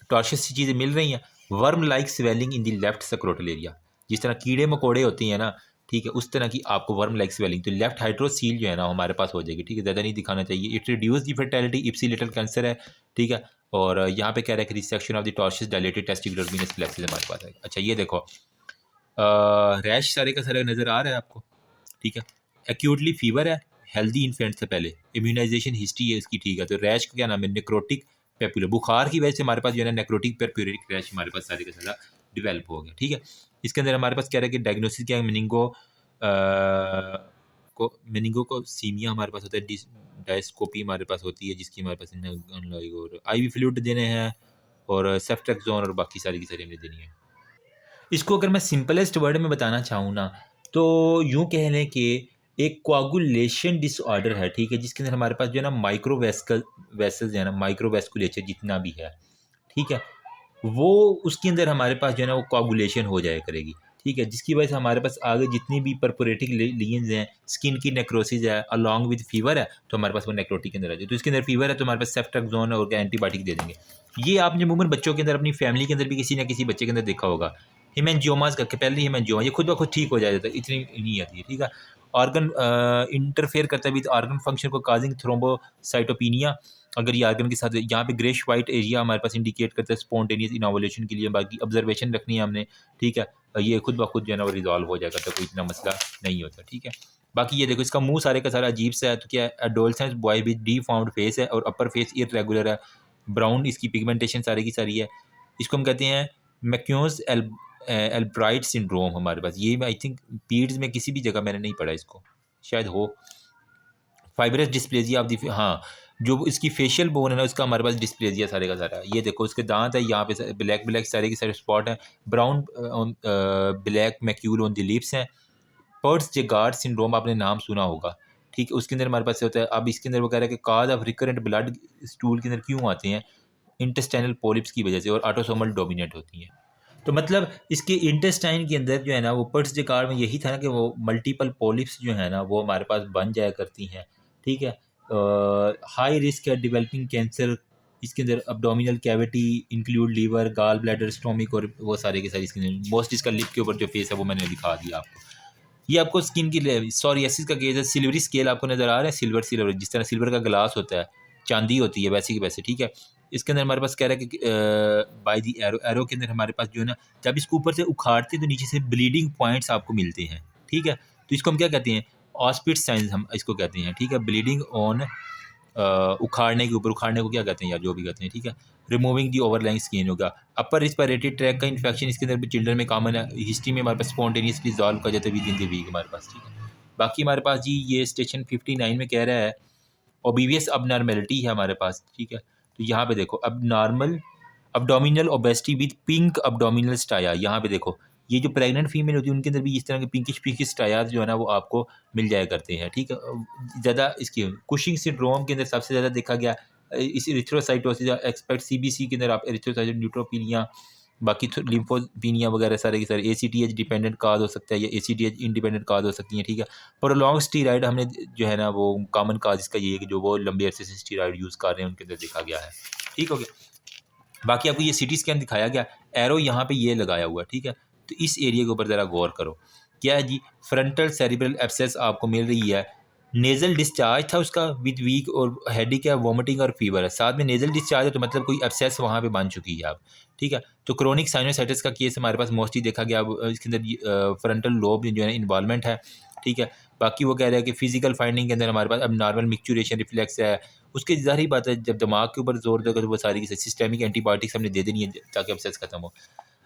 टॉर्शियस चीज़ें मिल रही हैं। Worm like swelling in the left scrotal area, जिस तरह कीड़े मकोड़े होते हैं ना, ठीक है, उस तरह की आपको वर्म लाइक स्वेलिंग, तो लेफ्ट हाइड्रोसील जो है ना हमारे पास हो जाएगी, ठीक है। ज़्यादा नहीं दिखाना चाहिए। It reduce the fertility, ipsilateral cancer है, ठीक है। और यहाँ पे कह रहा है कि resection of the tortuous dilated testicular venous plexus हमारे पास है। अच्छा ये देखो रैश सारे का सारा नज़र आ रहा है आपको, ठीक है। एक्यूटली फीवर है, हेल्दी इन्फेंट से पहले, इम्यूनाइजेशन हिस्ट्री है इसकी, ठीक है। तो रैश का क्या नाम है, नेक्रोटिक पेपुलर, बुखार की वजह से हमारे पास जो है ना नेक्रोटिक पेपुलरिक रैश हमारे पास सारे का सारा डेवलप हो गया, ठीक है। इसके अंदर हमारे पास कह रहा है कि डायग्नोसिस क्या है, मिनिंगो को सीमिया हमारे पास होता है, डायस्कोपी हमारे पास होती है जिसकी हमारे पास और आई वी फ्लूइड देने हैं और सेफ्ट्रेक्सोन और बाकी सारी की सारी हमें देनी है। इसको अगर मैं सिंपलेस्ट वर्ड में बताना चाहूँ ना, तो यूँ कह लें कि एक कोआगुलेशन डिसऑर्डर है, ठीक है, जिसके अंदर हमारे पास जो है ना वेसल्स जो है ना, माइक्रोवेस्कुलेचर जितना भी है, ठीक है, वो उसके अंदर हमारे पास जो है ना वो कोआगुलेशन हो जाया करेगी, ठीक है, जिसकी वजह से हमारे पास आगे जितनी भी परपोरेटिक लीजन्स हैं, स्किन की नेक्रोसिस है, अलॉन्ग विद फीवर है, तो हमारे पास वो नेक्रोटिक के अंदर आ जाए। तो इसके अंदर फीवर है तो हमारे पास सेफ्ट्रेक्सोन और एंटीबायोटिक दे देंगे। ये आपने अमूमन बच्चों के अंदर अपनी फैमिली के अंदर भी किसी ना किसी बच्चे के अंदर देखा होगा। हिमेंजियोमास करके पहले हिमेंजियोमा ये खुद ब खुद ठीक हो जाता है, इतनी नहीं आती है, ठीक है। ऑर्गन इंटरफेयर करता है विद ऑर्गन फंक्शन को काजिंग थ्रोम्बोसाइटोपिनिया, अगर ये आर्गन के साथ यहाँ पे ग्रेश वाइट एरिया हमारे पास इंडिकेट करता है स्पॉन्टेनियस इनोवुलेशन के लिए। बाकी ऑब्जर्वेशन रखनी है हमने, ठीक है, ये खुद ब खुद जो है ना वो रिजॉल्व हो जाएगा, तो कोई इतना मसला नहीं होता, ठीक है। बाकी ये देखो इसका मुंह सारे का सारा अजीब सा है, तो क्या है, adolescence boy with D found face है और अपर फेस इरेगुलर है, ब्राउन इसकी पिगमेंटेशन सारी की सारी है। इसको हम कहते हैं मैक्यूज एल्ब्राइट सिंड्रोम हमारे पास। ये आई थिंक पीड्स में किसी भी जगह मैंने नहीं पढ़ा इसको, शायद हो। फाइब्रस डिस्प्लेजिया ऑफ दी, हाँ, जो इसकी फेशियल बोन है ना उसका हमारे पास डिस्प्लेजिया सारे का सारा। ये देखो उसके दांत है, यहाँ पे ब्लैक ब्लैक सारे के सारे स्पॉट हैं, brown black macule on the lips हैं। पर्ट्स जेगार्ड सिंड्रोम आपने नाम सुना होगा, ठीक है, उसके अंदर हमारे पास होता है। अब इसके अंदर वो कह रहा है कि cause of recurrent blood stool के अंदर क्यों आते हैं, इंटेस्टाइनल पॉलिप्स की वजह से, और ऑटोसोमल डोमिनेंट होती हैं। तो मतलब इसके इंटेस्टाइन के अंदर जो है ना, वो पर्ट्स डिकार में यही था ना कि वो मल्टीपल पॉलिप्स जो है ना वो हमारे पास बन जाया करती हैं। ठीक है, हाई रिस्क है डेवलपिंग कैंसर। इसके अंदर abdominal cavity include liver, gall bladder, stomach, और वो सारे के सारे इसके अंदर मोस्ट। इसका लिप के ऊपर जो फेस है वो मैंने दिखा दिया आपको। ये आपको स्किन की सोरियासिस का केस है। सिल्वरी स्केल आपको नज़र आ रहा है, सिल्वर सिल्वर जिस तरह सिल्वर का ग्लास होता है, चांदी होती है वैसे की वैसे। ठीक है, इसके अंदर हमारे पास कह रहा है कि बाय दी एरो, एरो के अंदर हमारे पास जो है ना, जब इसको ऊपर से उखाड़ते हैं तो नीचे से ब्लीडिंग पॉइंट्स आपको मिलते हैं। ठीक है, तो इसको हम क्या कहते हैं, ऑस्पिट साइंस हम इसको कहते हैं। ठीक है, ब्लीडिंग ऑन उखाड़ने के ऊपर, उखाड़ने को क्या कहते हैं यार, जो भी कहते हैं। ठीक है, रिमूविंग दी ओवरलाइंग स्किन होगा। अपर रिस्पिरेटरी ट्रैक का इन्फेक्शन इसके अंदर भी चिल्ड्रन में कॉमन है। हिस्ट्री में हमारे पास स्पॉन्टेनियसली रिजॉल्व कर जाता है विद इन द वीक हमारे पास। ठीक है, बाकी हमारे पास जी ये स्टेशन 59 में कह रहा है ओबीवियस अबनॉर्मेलिटी है हमारे पास। ठीक है, तो यहाँ पे देखो अब normal abdominal obesity with pink abdominal striae. यहाँ पे देखो ये जो प्रेग्नेंट फीमेल होती है उनके अंदर भी इस तरह के पिंकिश पिंकिश स्टाया जो है ना वो आपको मिल जाया करते हैं। ठीक है, ज़्यादा इसकी कुशिंग सिंड्रोम के अंदर सबसे ज़्यादा देखा गया इस एरिथ्रोसाइटोसिस एक्सपेक्ट सीबीसी के अंदर आप एरिथ्रोसाइट न्यूट्रोपीनिया, बाकी लिम्फोपीनिया वगैरह सारे के सारे एसीटीएच डिपेंडेंट काज हो सकता है या एसीटीएच इंडिपेंडेंट काज हो सकती हैं। ठीक है, प्रोलॉन्ग स्टीराइड हमने जो है ना वो कॉमन काज इसका ये है कि जो वो लंबे अरसे से स्टीराइड यूज़ कर रहे हैं उनके अंदर देखा गया है। ठीक हो गया, बाकी आपको ये सिटी स्कैन दिखाया गया, एरो यहाँ पे ये लगाया हुआ है। ठीक है, तो इस एरिया के ऊपर ज़रा गौर करो, क्या है जी, फ्रंटल सेरिब्रल एब्सेस आपको मिल रही है। नेज़ल डिस्चार्ज था उसका विद वीक, और हेडेक है, वॉमिटिंग और फीवर है, साथ में नेज़ल डिस्चार्ज है, तो मतलब कोई एब्सेस वहाँ पे बन चुकी है आप। ठीक है, तो क्रोनिक साइनोसाइटिस का केस हमारे पास मोस्टली देखा गया। अब इसके अंदर फ्रंटल लोब जो है ना इन्वॉल्वमेंट है। ठीक है, बाकी वो कह रहा है कि फिजिकल फाइंडिंग के अंदर हमारे पास अब नॉर्मल मिक्चुरेशन रिफ्लेक्स है। उसके ज़ाहिर बात है जब दिमाग के ऊपर जोर देगा तो वो सारी की सिस्टेमिक एंटीबायोटिक्स हमने दे देनी है ताकि एब्सेस खत्म हो।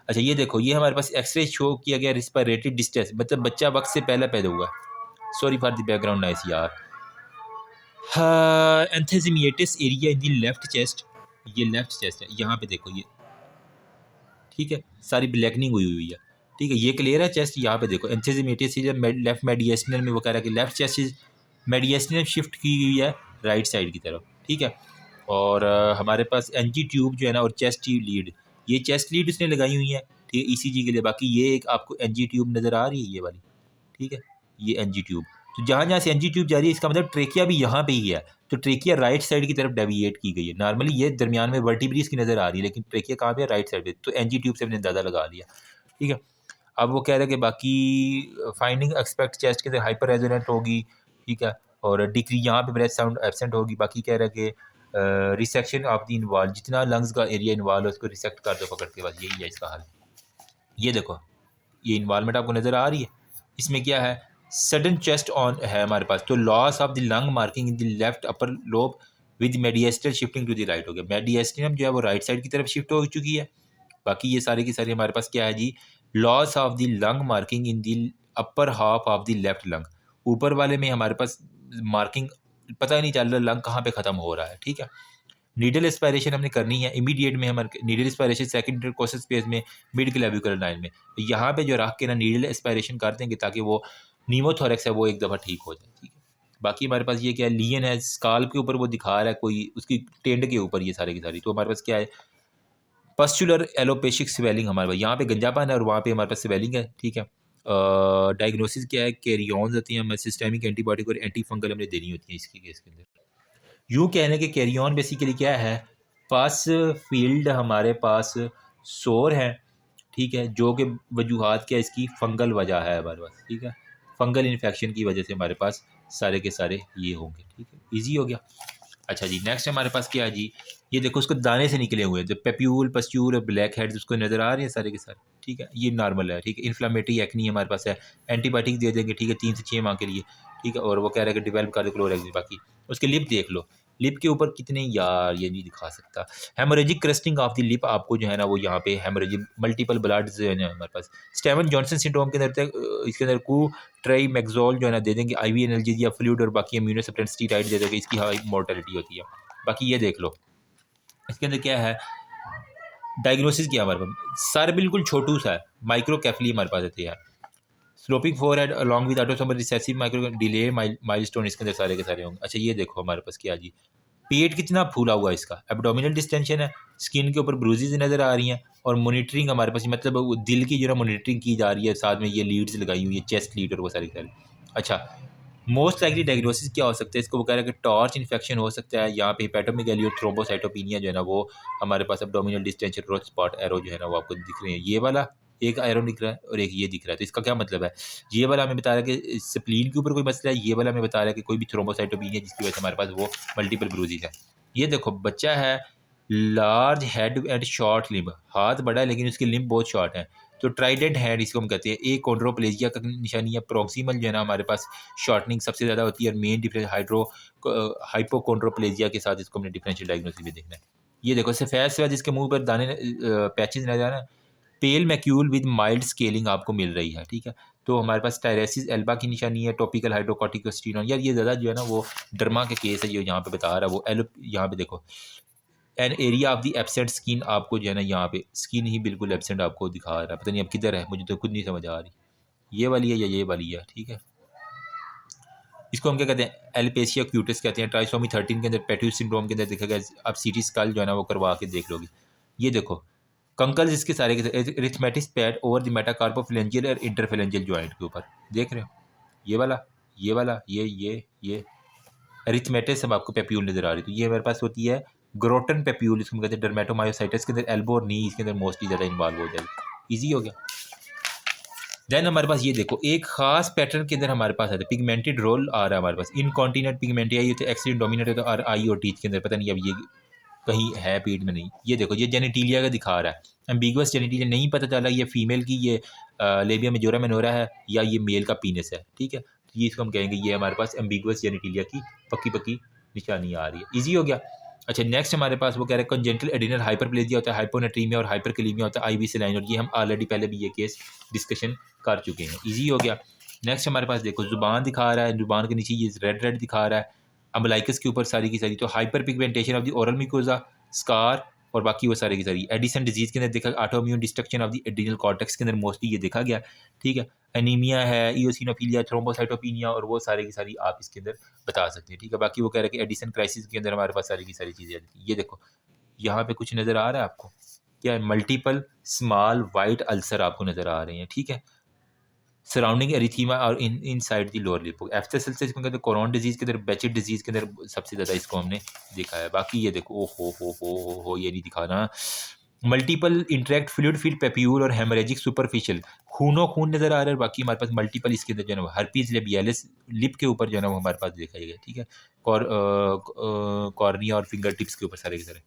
अच्छा ये देखो, ये हमारे पास एक्सरे शो किया गया रिस्पिरेटरी डिस्ट्रेस, मतलब बच्चा वक्त से पहले पैदा हुआ। Sorry for the background noise यार। हाँ, emphysematous area in the left chest, ये लेफ्ट चेस्ट है, यहाँ पे देखो ये। ठीक है, सारी ब्लैकनिंग हुई हुई है। ठीक है, ये क्लियर है चेस्ट। यहाँ पे देखो एंथेसिमिएटिस लेफ्ट मेडिएस्टिनल में, वो कह रहा है कि लेफ्ट चेस्ट मेडिएस्टिनल शिफ्ट की हुई है राइट साइड की तरफ। ठीक है, और हमारे पास एनजी ट्यूब जो है ना और चेस्ट ट्यूब लीड, ये चेस्ट लीड उसने लगाई हुई है। ठीक है, ईसीजी के लिए। बाकी ये एक आपको एनजी ट्यूब नज़र आ रही है ये वाली। ठीक है, ये एनजी ट्यूब, तो जहाँ जहाँ से एनजी ट्यूब जा रही है इसका मतलब ट्रेकिया भी यहाँ पे ही है। तो ट्रेकिया राइट साइड की तरफ डेविएट की गई है। नॉर्मली ये दरमियान में वर्टिब्रीज की नज़र आ रही है, लेकिन ट्रेकिया कहाँ पे है, राइट साइड पे। तो एनजी ट्यूब से हमने अंदाज़ा लगा लिया। ठीक है, अब वो कह रहे हैं कि बाकी फाइंडिंग एक्सपेक्ट चेस्ट के अंदर हाइपर रेजोनेंट होगी। ठीक है, और डिक्री यहाँ पे ब्रेथ साउंड एब्सेंट होगी। बाकी कह रहा है कि रिसेक्शन ऑफ द इन्वॉल्व, जितना लंग्स का एरिया इन्वॉल्व है उसको रिसेक्ट कर दो पकड़ के, बस यही है इसका हल। ये देखो ये इन्वॉल्वमेंट आपको नज़र आ रही है। इसमें क्या है, सडन चेस्ट ऑन है हमारे पास, तो loss of the lung marking in the left upper lobe with mediastinal shifting to the right हो गया। मेडिएस्टिनम जो है वो राइट साइड की तरफ शिफ्ट हो चुकी है। बाकी ये सारे की सारी हमारे पास क्या है जी, loss of the lung marking in the upper half of the left lung. ऊपर वाले में हमारे पास मार्किंग पता ही नहीं चल रहा लंग कहाँ पे ख़त्म हो रहा है। ठीक है, नीडल एस्पायरेशन हमने करनी है इमीडिएट में। हमारे needle aspiration second intercostal space में मिड क्लेविकुलर लाइन में, तो यहाँ पे जो रख के ना नीडल एस्पायरेशन कर देंगे ताकि वो नीमोथोरेक्स है वो एक दफ़ा ठीक हो जाए। ठीक है, बाकी हमारे पास ये क्या है, लियन है स्काल्प के ऊपर वो दिखा रहा है कोई उसकी टेंड के ऊपर, ये सारे की सारी। तो हमारे पास क्या है, पस्चुलर एलोपेशिक स्वेलिंग हमारे पास, यहाँ पे गंजापन है और वहाँ पे हमारे पास स्वेलिंग है। ठीक है, डायग्नोसिस क्या है, कैरियॉन्स होती हैं, हमें सिस्टेमिक एंटीबायोटिक और एंटी फंगल हमने देनी होती है इसकी केस के अंदर। यूँ कहने के कैरियॉन बेसिकली क्या है, पास फील्ड हमारे पास सोर है। ठीक है, जो कि वजूहात क्या इसकी फंगल वजह है हमारे पास। ठीक है, फंगल इन्फेक्शन की वजह से हमारे पास सारे के सारे ये होंगे। ठीक है, ईजी हो गया। अच्छा जी, नेक्स्ट हमारे पास क्या है जी, ये देखो उसको दाने से निकले हुए हैं, जो पेप्यूल पस्ट्यूल और ब्लैक हेड्स उसको नज़र आ रही हैं सारे के सारे। ठीक है, ये नॉर्मल है। ठीक है, इन्फ्लामेटरी एक्नी हमारे पास है, एंटीबायोटिक दे देंगे। ठीक है, 3 से 6 माह के लिए। ठीक है, और वो कह रहा है कि डेवलप कर दो क्लोरेक्स। बाकी उसके लिप देख लो, लिप के ऊपर कितने, यार ये नहीं दिखा सकता। Haemorrhagic crusting of the lip आपको जो है ना वो यहाँ पे हेमोरेजिक मल्टीपल ब्लड जो है ना हमारे पास। स्टेवन जॉनसन सिंड्रोम के अंदर इसके अंदर को ट्राईमेक्सोल जो है ना दे देंगे, आईवी एनाल्जेसिया फ्लूइड, और बाकी इम्यूनोसप्रेसेंट स्टीरॉइड दे देंगे, इसकी हाई मोर्टेलिटी होती है। बाकी ये देख लो इसके अंदर क्या है, डायग्नोसिस किया हमारे पास, सर बिल्कुल छोटू सा है, माइक्रोकेफली हमारे पास होती है। Sloping forehead along with autosomal recessive micro delay milestone इसके अंदर सारे के सारे होंगे। अच्छा ये देखो हमारे पास क्या जी, पेट कितना फूला हुआ है इसका, एब्डोमिनल डिस्टेंशन है, स्किन के ऊपर ब्रूजेज नज़र आ रही हैं, और मॉनिटरिंग हमारे पास मतलब वो दिल की जो है मॉनिटरिंग की जा रही है, साथ में ये लीड्स लगाई हुई है, चेस्ट लीड और वो सारी सारी। अच्छा मोस्ट लाइकली डायग्नोसिस क्या हो सकता है, इसको वो कह रहा है कि टॉर्च इन्फेक्शन हो सकता है, यहाँ पे हेपेटोमेगाली और थ्रोम्बोसाइटोपिनिया जो है ना वो हमारे पास abdominal distension growth spot arrow जो है ना वो आपको दिख रहे हैं, ये वाला एक एरो दिख रहा है और एक ये दिख रहा है। तो इसका क्या मतलब है, ये वाला हमें बता रहा है कि स्प्लीन के ऊपर कोई मसला है, ये वाला हमें बता रहा है कि कोई भी थ्रोम्बोसाइटोपिनिया जिसकी वजह से हमारे पास वो मल्टीपल ब्रूजेज है। ये देखो बच्चा है, large head and short limb, हाथ बड़ा है लेकिन उसकी लिम्ब बहुत शॉर्ट है, तो ट्राइडेंट हैंड इसको हम कहते हैं। एक कॉन्ड्रोप्लेजिया का निशानी है, प्रोक्सिमल जो है ना हमारे पास शॉर्टनिंग सबसे ज़्यादा होती है, और मेन डिफरेंस हाइपोकॉन्ड्रोप्लेजिया के साथ इसको हमने डिफरेंशियल डायग्नोसिस में देखना है। ये देखो सफ़ेद सफ़ेद जिसके मुंह पर दाने पैचेज नजर आ रहे हैं, पेल मैक्यूल विद माइल्ड स्केलिंग आपको मिल रही है, ठीक है। तो हमारे पास टायरेसिस एल्बा की निशानी है, टॉपिकल हाइड्रोकॉर्टिकोस्टेरॉन, यार ये ज़्यादा जो है ना वो डर्मा के केस है, जो यहाँ पे बता रहा है वो एलो, यहाँ पे देखो an area of the absent skin आपको जो है ना यहाँ पे स्किन ही बिल्कुल एब्सेंट आपको दिखा रहा है, पता नहीं अब किधर है, मुझे तो खुद नहीं समझ आ रही, ये वाली है या ये वाली है, ठीक है। इसको हम क्या कहते हैं, एल्पेशिया क्यूटिस कहते हैं। ट्राइसोमी 13 के अंदर पेट्यूस सिंड्रोम के अंदर देखा गया, आप सीटी स्कल जो है ना वो करवा के देख लोगे। ये देखो कंकल्स इसके सारे के रिथमेटिस पैड ओवर द मेटाकार्पोफिलेंजियल और इंटरफिलेंजियल जॉइंट के ऊपर देख रहे हो, ये वाला ये वाला ये रिथमेटिस सब आपको पेप्यूल नजर आ रही है। तो ये हमारे पास होती है ग्रोटन पेप्यूल, इसको हम कहते हैं डर्मेटोमायोसाइटिस के अंदर एल्बो और नी इसके अंदर मोस्टली ज़्यादा इन्वॉल्व हो जाएगी। ईजी हो गया। देन हमारे पास ये देखो एक खास पैटर्न के अंदर हमारे पास आता है पिगमेंटेड रोल आ रहा है हमारे पास, इनकॉन्टिनेंट पिगमेंटिया, ये तो एक्सीडेंट डोमिनेट है, तो और आई और टीथ के अंदर पता नहीं अब ये कहीं है पेट में नहीं। ये देखो ये जेनेटिलिया का दिखा रहा है, एम्बिगुअस जेनेटिलिया, नहीं पता चला ये फीमेल की ये लेबिया मेजोरा मेनोरा है या ये मेल का पीनस है, ठीक है। तो ये इसको हम कहेंगे ये हमारे पास एम्बिगुअस जेनेटिलिया की पक्की पक्की निशानी आ रही है। ईजी हो गया। अच्छा नेक्स्ट हमारे पास वो कह रहे हैं कंजेंटल एडिनल हाइपरप्लेजिया होता है, हाइपोनेट्रीमिया और हाइपरकलीमिया होता है, आईवी सेलाइन, और ये हम ऑलरेडी पहले भी ये केस डिस्कशन कर चुके हैं। ईजी हो गया। नेक्स्ट हमारे पास देखो जुबान दिखा रहा है, जुबान के नीचे ये रेड रेड दिखा रहा है, अम्बलाइकस के ऊपर सारी की सारी, तो hyper pigmentation of the oral mucosa, scar और बाकी वो सारी की सारी। एडिसन डिजीज के अंदर देखा, autoimmune destruction of the adrenal cortex के अंदर मोस्टली ये देखा गया, ठीक है। एनीमिया है, इओसिनोफिलिया, थ्रोम्बोसाइटोपिनिया और वो सारे की सारी आप इसके अंदर बता सकते हैं, ठीक है। बाकी वो कह रहे हैं कि एडिसन क्राइसिस के अंदर हमारे पास सारी की सारी चीज़ें आती हैं। ये देखो यहाँ पे कुछ नज़र आ रहा है आपको, क्या है, मल्टीपल स्मॉल वाइट अल्सर आपको नज़र आ रहे हैं, ठीक है, सराउंडिंग एरिथीमा और inside the lower lip. FSL से इसको कहते हैं कोरोन डिजीज के अंदर, बेचिट डिजीज के अंदर सबसे ज़्यादा इसको हमने देखा है। बाकी ये देखो ओ हो ये नहीं दिखाना, multiple interact fluid field papule और हेमरेजिक सुपरफिशियल, खूनो खून नज़र आ रहा है। बाकी हमारे पास मल्टीपल इसके अंदर जो है ना हर्पीज लेबियालिस लिप के ऊपर जो है ना वो हमारे पास देखा गया, ठीक है। कॉर्निया और फिंगर टिप्स के ऊपर सारे के सारे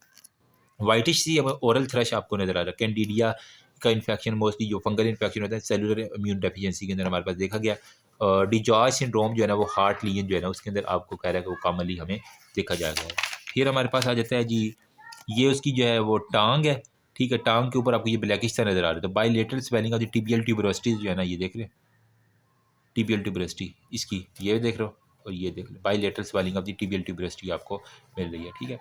वाइटिश सी ओरल थ्रश आपको नजर आ रहा है। कैंडिडिया का इन्फेक्शन मोस्टली जो फंगल इन्फेक्शन होता है सेलुलर इम्यून डेफिशिएंसी के अंदर हमारे पास देखा गया। डिजॉय सिंड्रोम जो है ना वो हार्ट लीजन जो है ना उसके अंदर आपको कह रहा है कि वो कॉमनली हमें देखा जाएगा। फिर हमारे पास आ जाता है जी, ये उसकी जो है वो टांग है, ठीक है, टांग के ऊपर आपको ये ब्लैकिश सा नजर आ रहा है। तो bilateral swelling of the tibial tuberosities जो है ना ये देख रहे हैं, टिबियल ट्यूबरोसिटी इसकी ये देख रहे हो, और ये देख लो bilateral swelling of the tibial tuberosity आपको मिल रही है, ठीक है।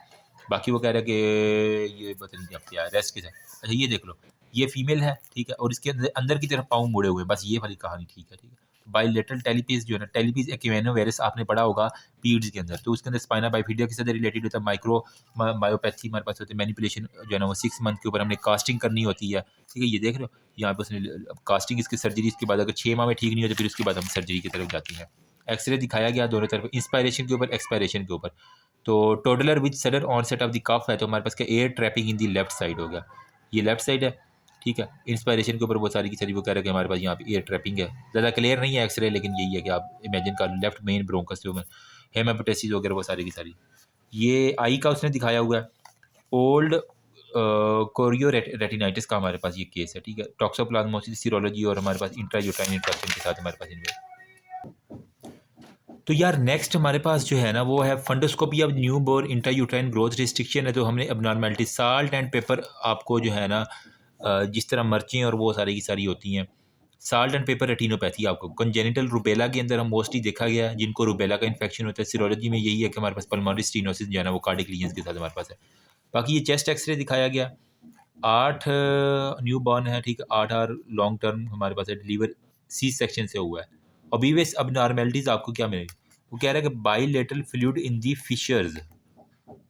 बाकी वो कह रहा है कि ये पता नहीं आप क्या रेस्ट के साथ। अच्छा ये देख लो ये फीमेल है, ठीक है, और इसके अंदर अंदर की तरफ पाँव मुड़े हुए हैं, बस ये वाली कहानी, ठीक है, ठीक है। बाइलेटरल टेलीपीस जो है ना, टेलीपीस एक वायरस आपने पढ़ा होगा पीड्स के अंदर, तो उसके अंदर स्पाइना बाइफिडिया के साथ रिलेटेड होता है, माइक्रो मायोपैथी हमारे पास होती है, मैनिपुलेशन जो है ना वो 6 मंथ के ऊपर हमने कास्टिंग करनी होती है, ठीक है। ये देख रहे हो यहाँ पे उसने कास्टिंग इसकी सर्जरी, इसके बाद अगर 6 माह में ठीक नहीं होती फिर उसके बाद हम सर्जरी की तरफ जाती हैं। एक्सरे दिखाया गया दोनों तरफ, इंस्पायरेशन के ऊपर एक्सपायरेशन के ऊपर। तो toddler with sudden onset of the cough है, तो हमारे पास क्या air trapping in the left side हो गया, ये लेफ्ट साइड है, ठीक है। इंस्पायरेशन के ऊपर बहुत सारी की सारी वो कह रहे हैं कि हमारे पास यहाँ पे एयर ट्रैपिंग है, ज़्यादा क्लियर नहीं है एक्सरे, लेकिन यही है कि आप इमेजिन कर लेफ्ट मेन ब्रोंकस जो में हेमापेटेसिस वगैरह वो सारी की सारी। ये आई का उसने दिखाया हुआ है, ओल्ड कोरियो रेटिनाइटिस का हमारे पास ये केस है, ठीक है। टॉक्सोप्लाज्मोसिस सीरोलॉजी और हमारे पास इंट्रायूट्राइन इन्फेक्शन के साथ हमारे पास इन्वेस्ट। तो यार नेक्स्ट हमारे पास जो है ना वो है fundoscopy of newborn intrauterine growth restriction है। तो हमने अबनॉर्मेलिटी साल्ट एंड पेपर आपको जो है ना जिस तरह मर्चें और वो सारी की सारी होती हैं, साल्ट एंड पेपर रेटिनोपैथी आपको कंजेनिटल रुबेला के अंदर हम मोस्टली देखा गया है, जिनको रुबेला का इन्फेक्शन होता है। सीरोलॉजी में यही है कि हमारे पास पल्मोनरी स्टीनोसिस जो है ना वो कार्डिक लीजन्स के साथ हमारे पास है। बाकी ये चेस्ट एक्सरे दिखाया गया, 8 न्यू बॉर्न है, ठीक है, 8 आर लॉन्ग टर्म हमारे पास है डिलीवर सी सेक्शन से हुआ है। ओबीवियस अब नॉर्मेलिटीज़ आपको क्या मिलेगी, वो कह रहा है कि bilateral fluid in the fissures.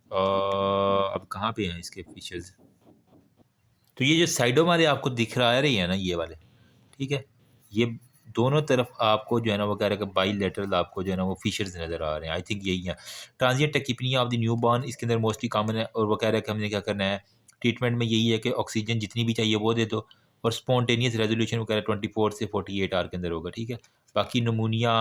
अब कहाँ पे हैं इसके फिशर्स, तो ये जो साइडों वाले आपको दिख रहा है ना ये वाले, ठीक है, ये दोनों तरफ आपको जो है ना वो कह रहा है कि बाईलेटरल आपको जो है ना वो फिशर्स नज़र आ रहे हैं। आई थिंक यही है transient tachypnoea of the new born, इसके अंदर मोस्टली कॉमन है। और वो कह रहा है कि हमने क्या करना है ट्रीटमेंट में, यही है कि ऑक्सीजन जितनी भी चाहिए वो दे दो, और स्पॉन्टेनियस रेजोल्यूशन वो कह रहा है 24 से 48 आवर के अंदर होगा, ठीक है। बाकी नमूनिया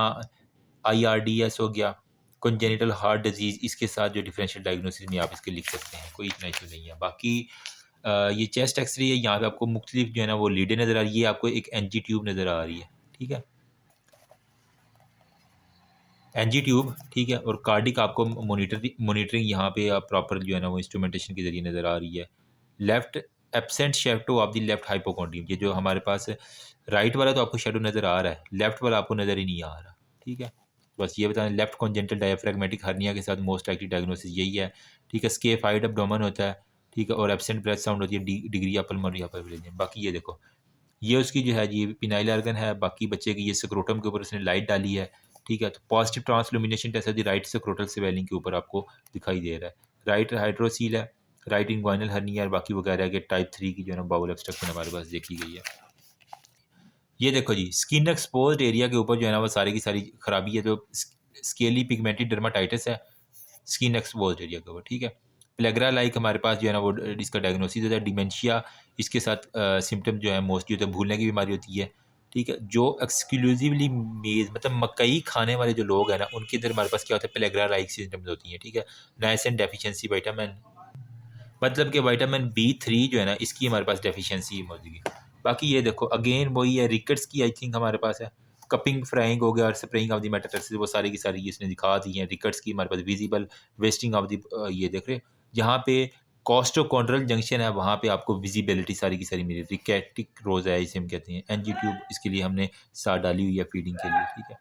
IRDS हो गया, कंजेनिटल हार्ट डिजीज़, इसके साथ जो डिफरेंशियल डायग्नोसिस में आप इसके लिख सकते हैं, कोई इतना इशू नहीं है। बाकी ये चेस्ट एक्सरे है, यहाँ पे आपको मुख्तलिफ जो है ना वो लीडें नज़र आ रही है, आपको एक NG ट्यूब नज़र आ रही है, ठीक है, NG ट्यूब, ठीक है। और कार्डिक आपको मोनिटरिंग यहाँ पे आप प्रॉपर जो है ना वो इंस्ट्रूमेंटेशन के जरिए नज़र आ रही है। Left absent shadow of the left hypochondrium, ये जो हमारे पास राइट वाला तो आपको शेडो नज़र आ रहा है, लेफ्ट वाला आपको नज़र ही नहीं आ रहा, ठीक है। बस ये बताएं लेफ्ट कॉन्जेंटल डायफ्रैग्मेटिक हर्निया के साथ मोस्ट लाइकली डायग्नोसिस यही है, ठीक है। स्केफाइड एब्डोमेन होता है, ठीक है, और एब्सेंट ब्रेथ साउंड होती है, डिग्री पल्मोनरी हाइपरप्लेजिया। बाकी ये देखो, ये उसकी जो है ये पिनाइल आर्गन है, बाकी बच्चे की ये स्क्रोटम के ऊपर उसने लाइट डाली है, ठीक है। तो positive transillumination test of the right scrotal swelling के ऊपर आपको दिखाई दे रहा है। राइट हाइड्रोसील है, राइट इंग्वाइनल हर्निया, और बाकी वो कह रहा है कि टाइप 3 की जो है ना बाउल ऑब्स्ट्रक्शन हमारे पास देखी गई है। ये देखो जी, स्किन एक्सपोज्ड एरिया के ऊपर जो है ना वो सारी की सारी खराबी है, तो स्केली पिगमेंटेड डर्माटाइटिस है स्किन एक्सपोज्ड एरिया के ऊपर, ठीक है। प्लेग्रा लाइक हमारे पास जो है ना वो इसका डायग्नोसिस होता है। डिमेंशिया इसके साथ सिम्टम जो है मोस्टली होते हैं, भूलने की बीमारी होती है, ठीक है। जो एक्सक्लूसिवली मेज मतलब मकई खाने वाले जो लोग हैं ना उनके अंदर हमारे पास क्या होता है, प्लेग्रा लाइक सिम्टम्स होती हैं, ठीक है। नाइसिन डेफिशिएंसी विटामिन, मतलब कि विटामिन B3 जो है ना इसकी हमारे पास डेफिशिएंसी मौजूद है। बाकी ये देखो अगेन वही है, रिकेट्स की आई थिंक हमारे पास है, कपिंग फ्राइंग हो गया और स्प्रेइंग ऑफ द मेटाटार्सिस, वो सारी की सारी इसने दिखा दी हैं। रिकेट्स की हमारे पास विजिबल वेस्टिंग ऑफ द, ये देख रहे जहाँ पे कोस्टोकॉन्ड्रल जंक्शन है वहाँ पे आपको विजिबिलिटी सारी की सारी मिली। रिकेटिक रोज है इसे हम कहते हैं। NG ट्यूब इसके लिए हमने साथ डाली हुई है फीडिंग के लिए, ठीक है।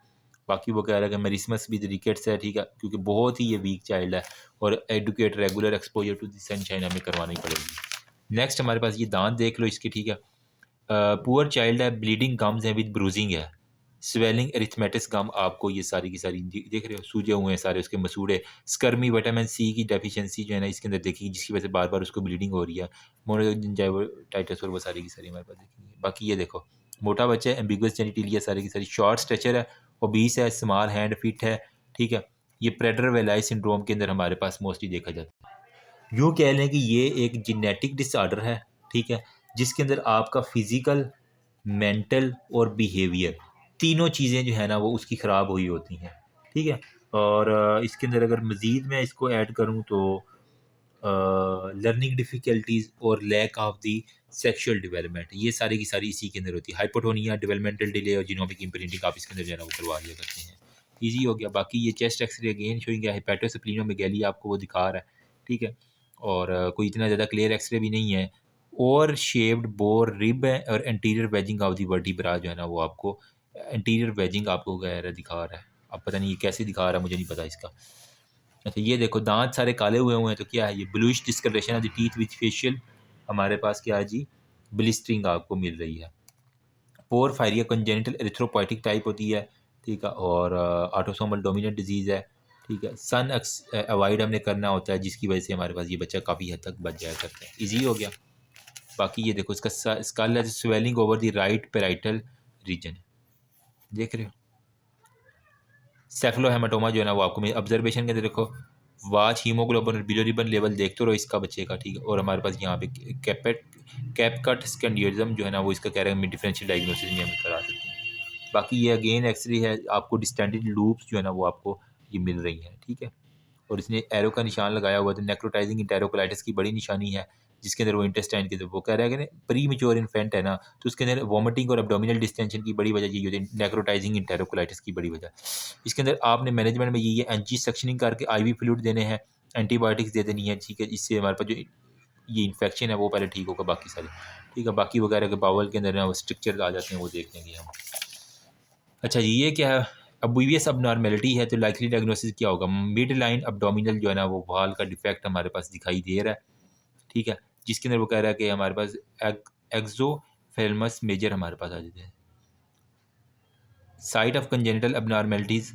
बाकी वो कह रहा है कि मेरिस्मस भी रिकेट्स है, ठीक है, क्योंकि बहुत ही ये वीक चाइल्ड है, और educate regular exposure to the sunshine हमें करवानी पड़ेगी। नेक्स्ट हमारे पास ये दांत देख लो इसके, ठीक है। पुअर चाइल्ड है, ब्लीडिंग गम्स है विद ब्रूजिंग है, स्वेलिंग एरिथमेटिस गम, आपको ये सारी की सारी देख रहे हो सूजे हुए हैं सारे उसके मसूड़े। स्कर्मी विटामिन C की डेफिशिएंसी जो है ना इसके अंदर देखी, जिसकी वजह से बार बार उसको ब्लीडिंग हो रही है। मोनोजिंजाइटिस और वो सारी की सारी हमारे पास देखेंगे। बाकी ये देखो मोटा बच्चा है, एम्बिगुअस जेनिटिलिया सारी की सारी, शॉर्ट स्ट्रेचर है, ओबीस है, स्मॉल हैंड फिट है, ठीक है। ये प्रेडर वेलाई सिंड्रोम के अंदर हमारे पास मोस्टली देखा जाता है। यूँ कह लें कि ये एक जेनेटिक डिसऑर्डर है, ठीक है, जिसके अंदर आपका फिजिकल, मेंटल और बिहेवियर तीनों चीज़ें जो है ना वो उसकी ख़राब हुई होती हैं, ठीक है। और इसके अंदर अगर मज़ीद मैं इसको ऐड करूँ तो लर्निंग डिफ़िकल्टीज़ और lack of the sexual development, ये सारी की सारी इसी के अंदर होती है। हाइपोटोनिया, डेवलपमेंटल डिले और जीनोमिक इम्प्रिंटिंग आप इसके अंदर जो है ना वो करवा लिया करते हैं। ईजी हो गया। बाकी ये चेस्ट एक्सरे अगेन शोइंग हेपेटोस्प्लीनोमेगाली आपको वो दिखा रहा है, ठीक है। और कोई इतना ज़्यादा क्लियर एक्सरे भी नहीं है। और शेप्ड बोर रिब है, और anterior waging of the vertebra जो है ना वो आपको एंटीरियर वेजिंग आपको वगैरह दिखा रहा है। अब पता नहीं ये कैसे दिखा रहा है, मुझे नहीं पता इसका। अच्छा ये देखो दांत सारे काले हुए हुए हैं, तो क्या है ये bluish discolouration of the teeth with facial हमारे पास क्या है जी, ब्लिस्टरिंग आपको मिल रही है। पोर फायरिया कंजेनिटल एरिथ्रोपोइटिक टाइप होती है, ठीक है। और ऑटोसोमल डोमिनेंट डिजीज़ है, ठीक है। सन अवॉइड हमने करना होता है, जिसकी वजह से हमारे पास ये बच्चा काफ़ी हद तक बच जाया करता है। ईजी हो गया। बाकी ये देखो इसका स्कल है swelling over the right parietal region, देख रहे हो। सेफलोहेमाटोमा जो है ना वो आपको ऑब्जर्वेशन के अंदर देखो, वाच हीमोग्लोबिन और बिलोरिबन लेवल देखते रहो इसका बच्चे का, ठीक है। और हमारे पास यहाँ पे कैपकट स्कैंडियोजम जो है ना वो इसका कह रहे हैं डिफरेंशियल डायग्नोसिस में हम करा सकते हैं। बाकी ये अगेन एक्सरे है, आपको डिस्टेंडेड लूप्स जो है ना वो आपको ये मिल रही हैं, ठीक है। और इसने एरो का निशान लगाया हुआ, तो नेक्रोटाइजिंग इंटेरोकोलाइटिस की बड़ी निशानी है, जिसके अंदर वो इंटेस्टाइन के वो कह रहा है कि प्री मेच्योर इन्फेंट है ना, तो उसके अंदर वॉमिटिंग और एब्डोमिनल डिस्टेंशन की बड़ी वजह यही होती है, नेक्रोटाइजिंग इंटेरोकोलाइटिस की बड़ी वजह। इसके अंदर आपने मैनेजमेंट में ये एंटी सक्शनिंग करके IV फ्लूइड देने हैं, एंटीबायोटिक्स दे देनी है, ठीक है। इससे हमारे पास जो ये इन्फेक्शन है वो पहले ठीक होगा, बाकी सारे ठीक है। बाकी वगैरह के बावल के अंदर ना वो स्ट्रक्चर आ जाते हैं, वो देख लेंगे हम। अच्छा जी ये क्या है, अब BBS अब नॉर्मेलिटी है, तो लाइकली डायग्नोसिस क्या होगा, मिड लाइन अब्डोमिनल जो है ना वो वाल का डिफेक्ट हमारे पास दिखाई दे रहा है, ठीक है। जिसके अंदर वो कह रहा है कि हमारे पास एक्सोफेलमस मेजर हमारे पास आ जाते हैं। साइट ऑफ कंजेनिटल अबनॉर्मेलिटीज़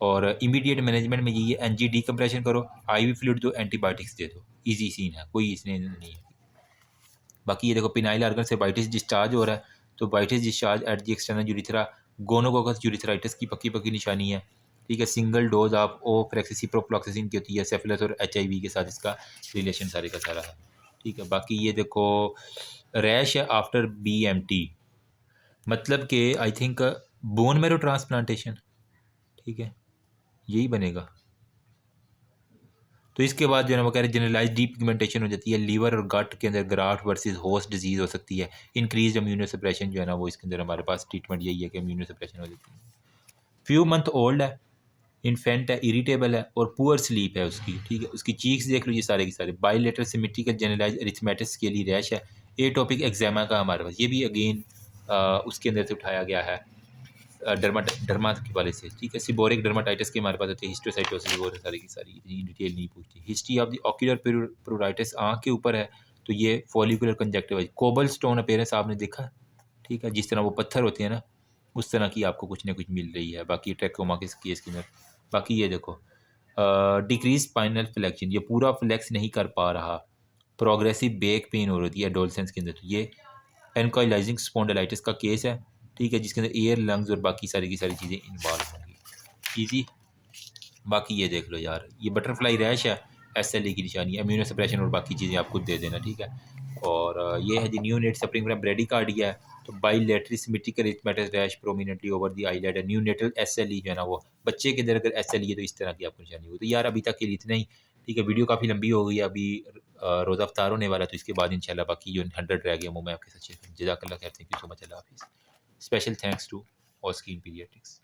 और इमीडिएट मैनेजमेंट में ये एनजी डीकम्प्रेशन करो, आईवी फ्लूइड दो, एंटीबायोटिक्स दे दो, इजी सीन है, कोई इसने नहीं है। बाकी ये देखो पिनाइल आर्गन से वाइटिस डिस्चार्ज हो रहा है, तो whitish discharge at the external urethra, gonococcus urethritis की पक्की पक्की निशानी है, ठीक है। सिंगल डोज ऑफ ओफ्लैक्सिसिप्रोफ्लॉक्सिसिन की होती है, सेफिलस और एचआईवी के साथ इसका रिलेशन सारे का सारा है, ठीक है। बाकी ये देखो रैश है आफ्टर बीएमटी, मतलब कि I think bone marrow transplantation, ठीक है, यही बनेगा। तो इसके बाद जो है ना वो कह रहे हैं जनरलाइज डीपिगमेंटेशन हो जाती है, लीवर और गट के अंदर ग्राफ्ट वर्सेस होस्ट डिजीज़ हो सकती है, इंक्रीज इम्यूनो सप्रेशन जो है ना वो इसके अंदर हमारे पास ट्रीटमेंट यही है कि इम्यूनो सप्रेशन हो जाती है। फ्यू मंथ ओल्ड है, इन्फेंट है, इरिटेबल है और पुअर स्लीप है उसकी, ठीक है। उसकी चीक्स देख लो ये सारे के सारे, बाइलेटरल सिमेट्रिकल जनरलाइज एरिथमेटिस के लिए रैश है, एटोपिक एक्जेमा का हमारे पास, ये भी अगेन उसके अंदर से उठाया गया है डर्मा के वाले से, ठीक है। सिबोरिक डर्माटाइटिस के हमारे पास होती है, हिस्टोसाइटोसिस और सारी की सारी इतनी डिटेल नहीं पूछती। History of the ocular pruritus आँख के ऊपर है, तो ये follicular conjunctivitis, cobblestone appearance आपने देखा, ठीक है, जिस तरह वो पत्थर होते हैं ना उस तरह की आपको कुछ ना कुछ मिल रही है। बाकी ट्रैकोमा के केस के अंदर, बाकी ये देखो डिक्रीज स्पाइनल फ्लेक्शन, ये पूरा फ्लेक्स नहीं कर पा रहा, प्रोग्रेसिव बैक पेन हो रही है एडोलसेंस के अंदर, तो ये एनकाइलाइजिंग स्पॉन्डिलाइटिस का केस है, ठीक है, जिसके अंदर एयर लंग्स और बाकी सारी की सारी चीज़ें इन्वॉल्व होंगी, ईजी। बाकी ये देख लो यार, ये बटरफ्लाई रैश है, एसएलई की निशानी है, इम्यूनो सप्रेशन और बाकी चीज़ें आप खुद दे देना, ठीक है। और ये है जी neonate suffering from bradycardia है, तो bilateral symmetrical erythematous rash prominently over the eyelid है, न्यू नेटल एसएलई जो है ना वो बच्चे के अंदर अगर एसएलई है तो इस तरह की आपको निशानी होगी। तो यार अभी तक के लिए इतना ही, ठीक है। वीडियो काफ़ी लंबी हो गई है, अभी रोज़ा अफ्तार होने वाला है, तो इसके बाद इंशाल्लाह बाकी जो 100 रह गया वो मैं आपके साथ शेयर करूँ। जज़ाकल्लाह खैर, thank you so much, Allah हाफिज़। स्पेशल थैंक्स टू ऑस्कीन पीडियाट्रिक्स।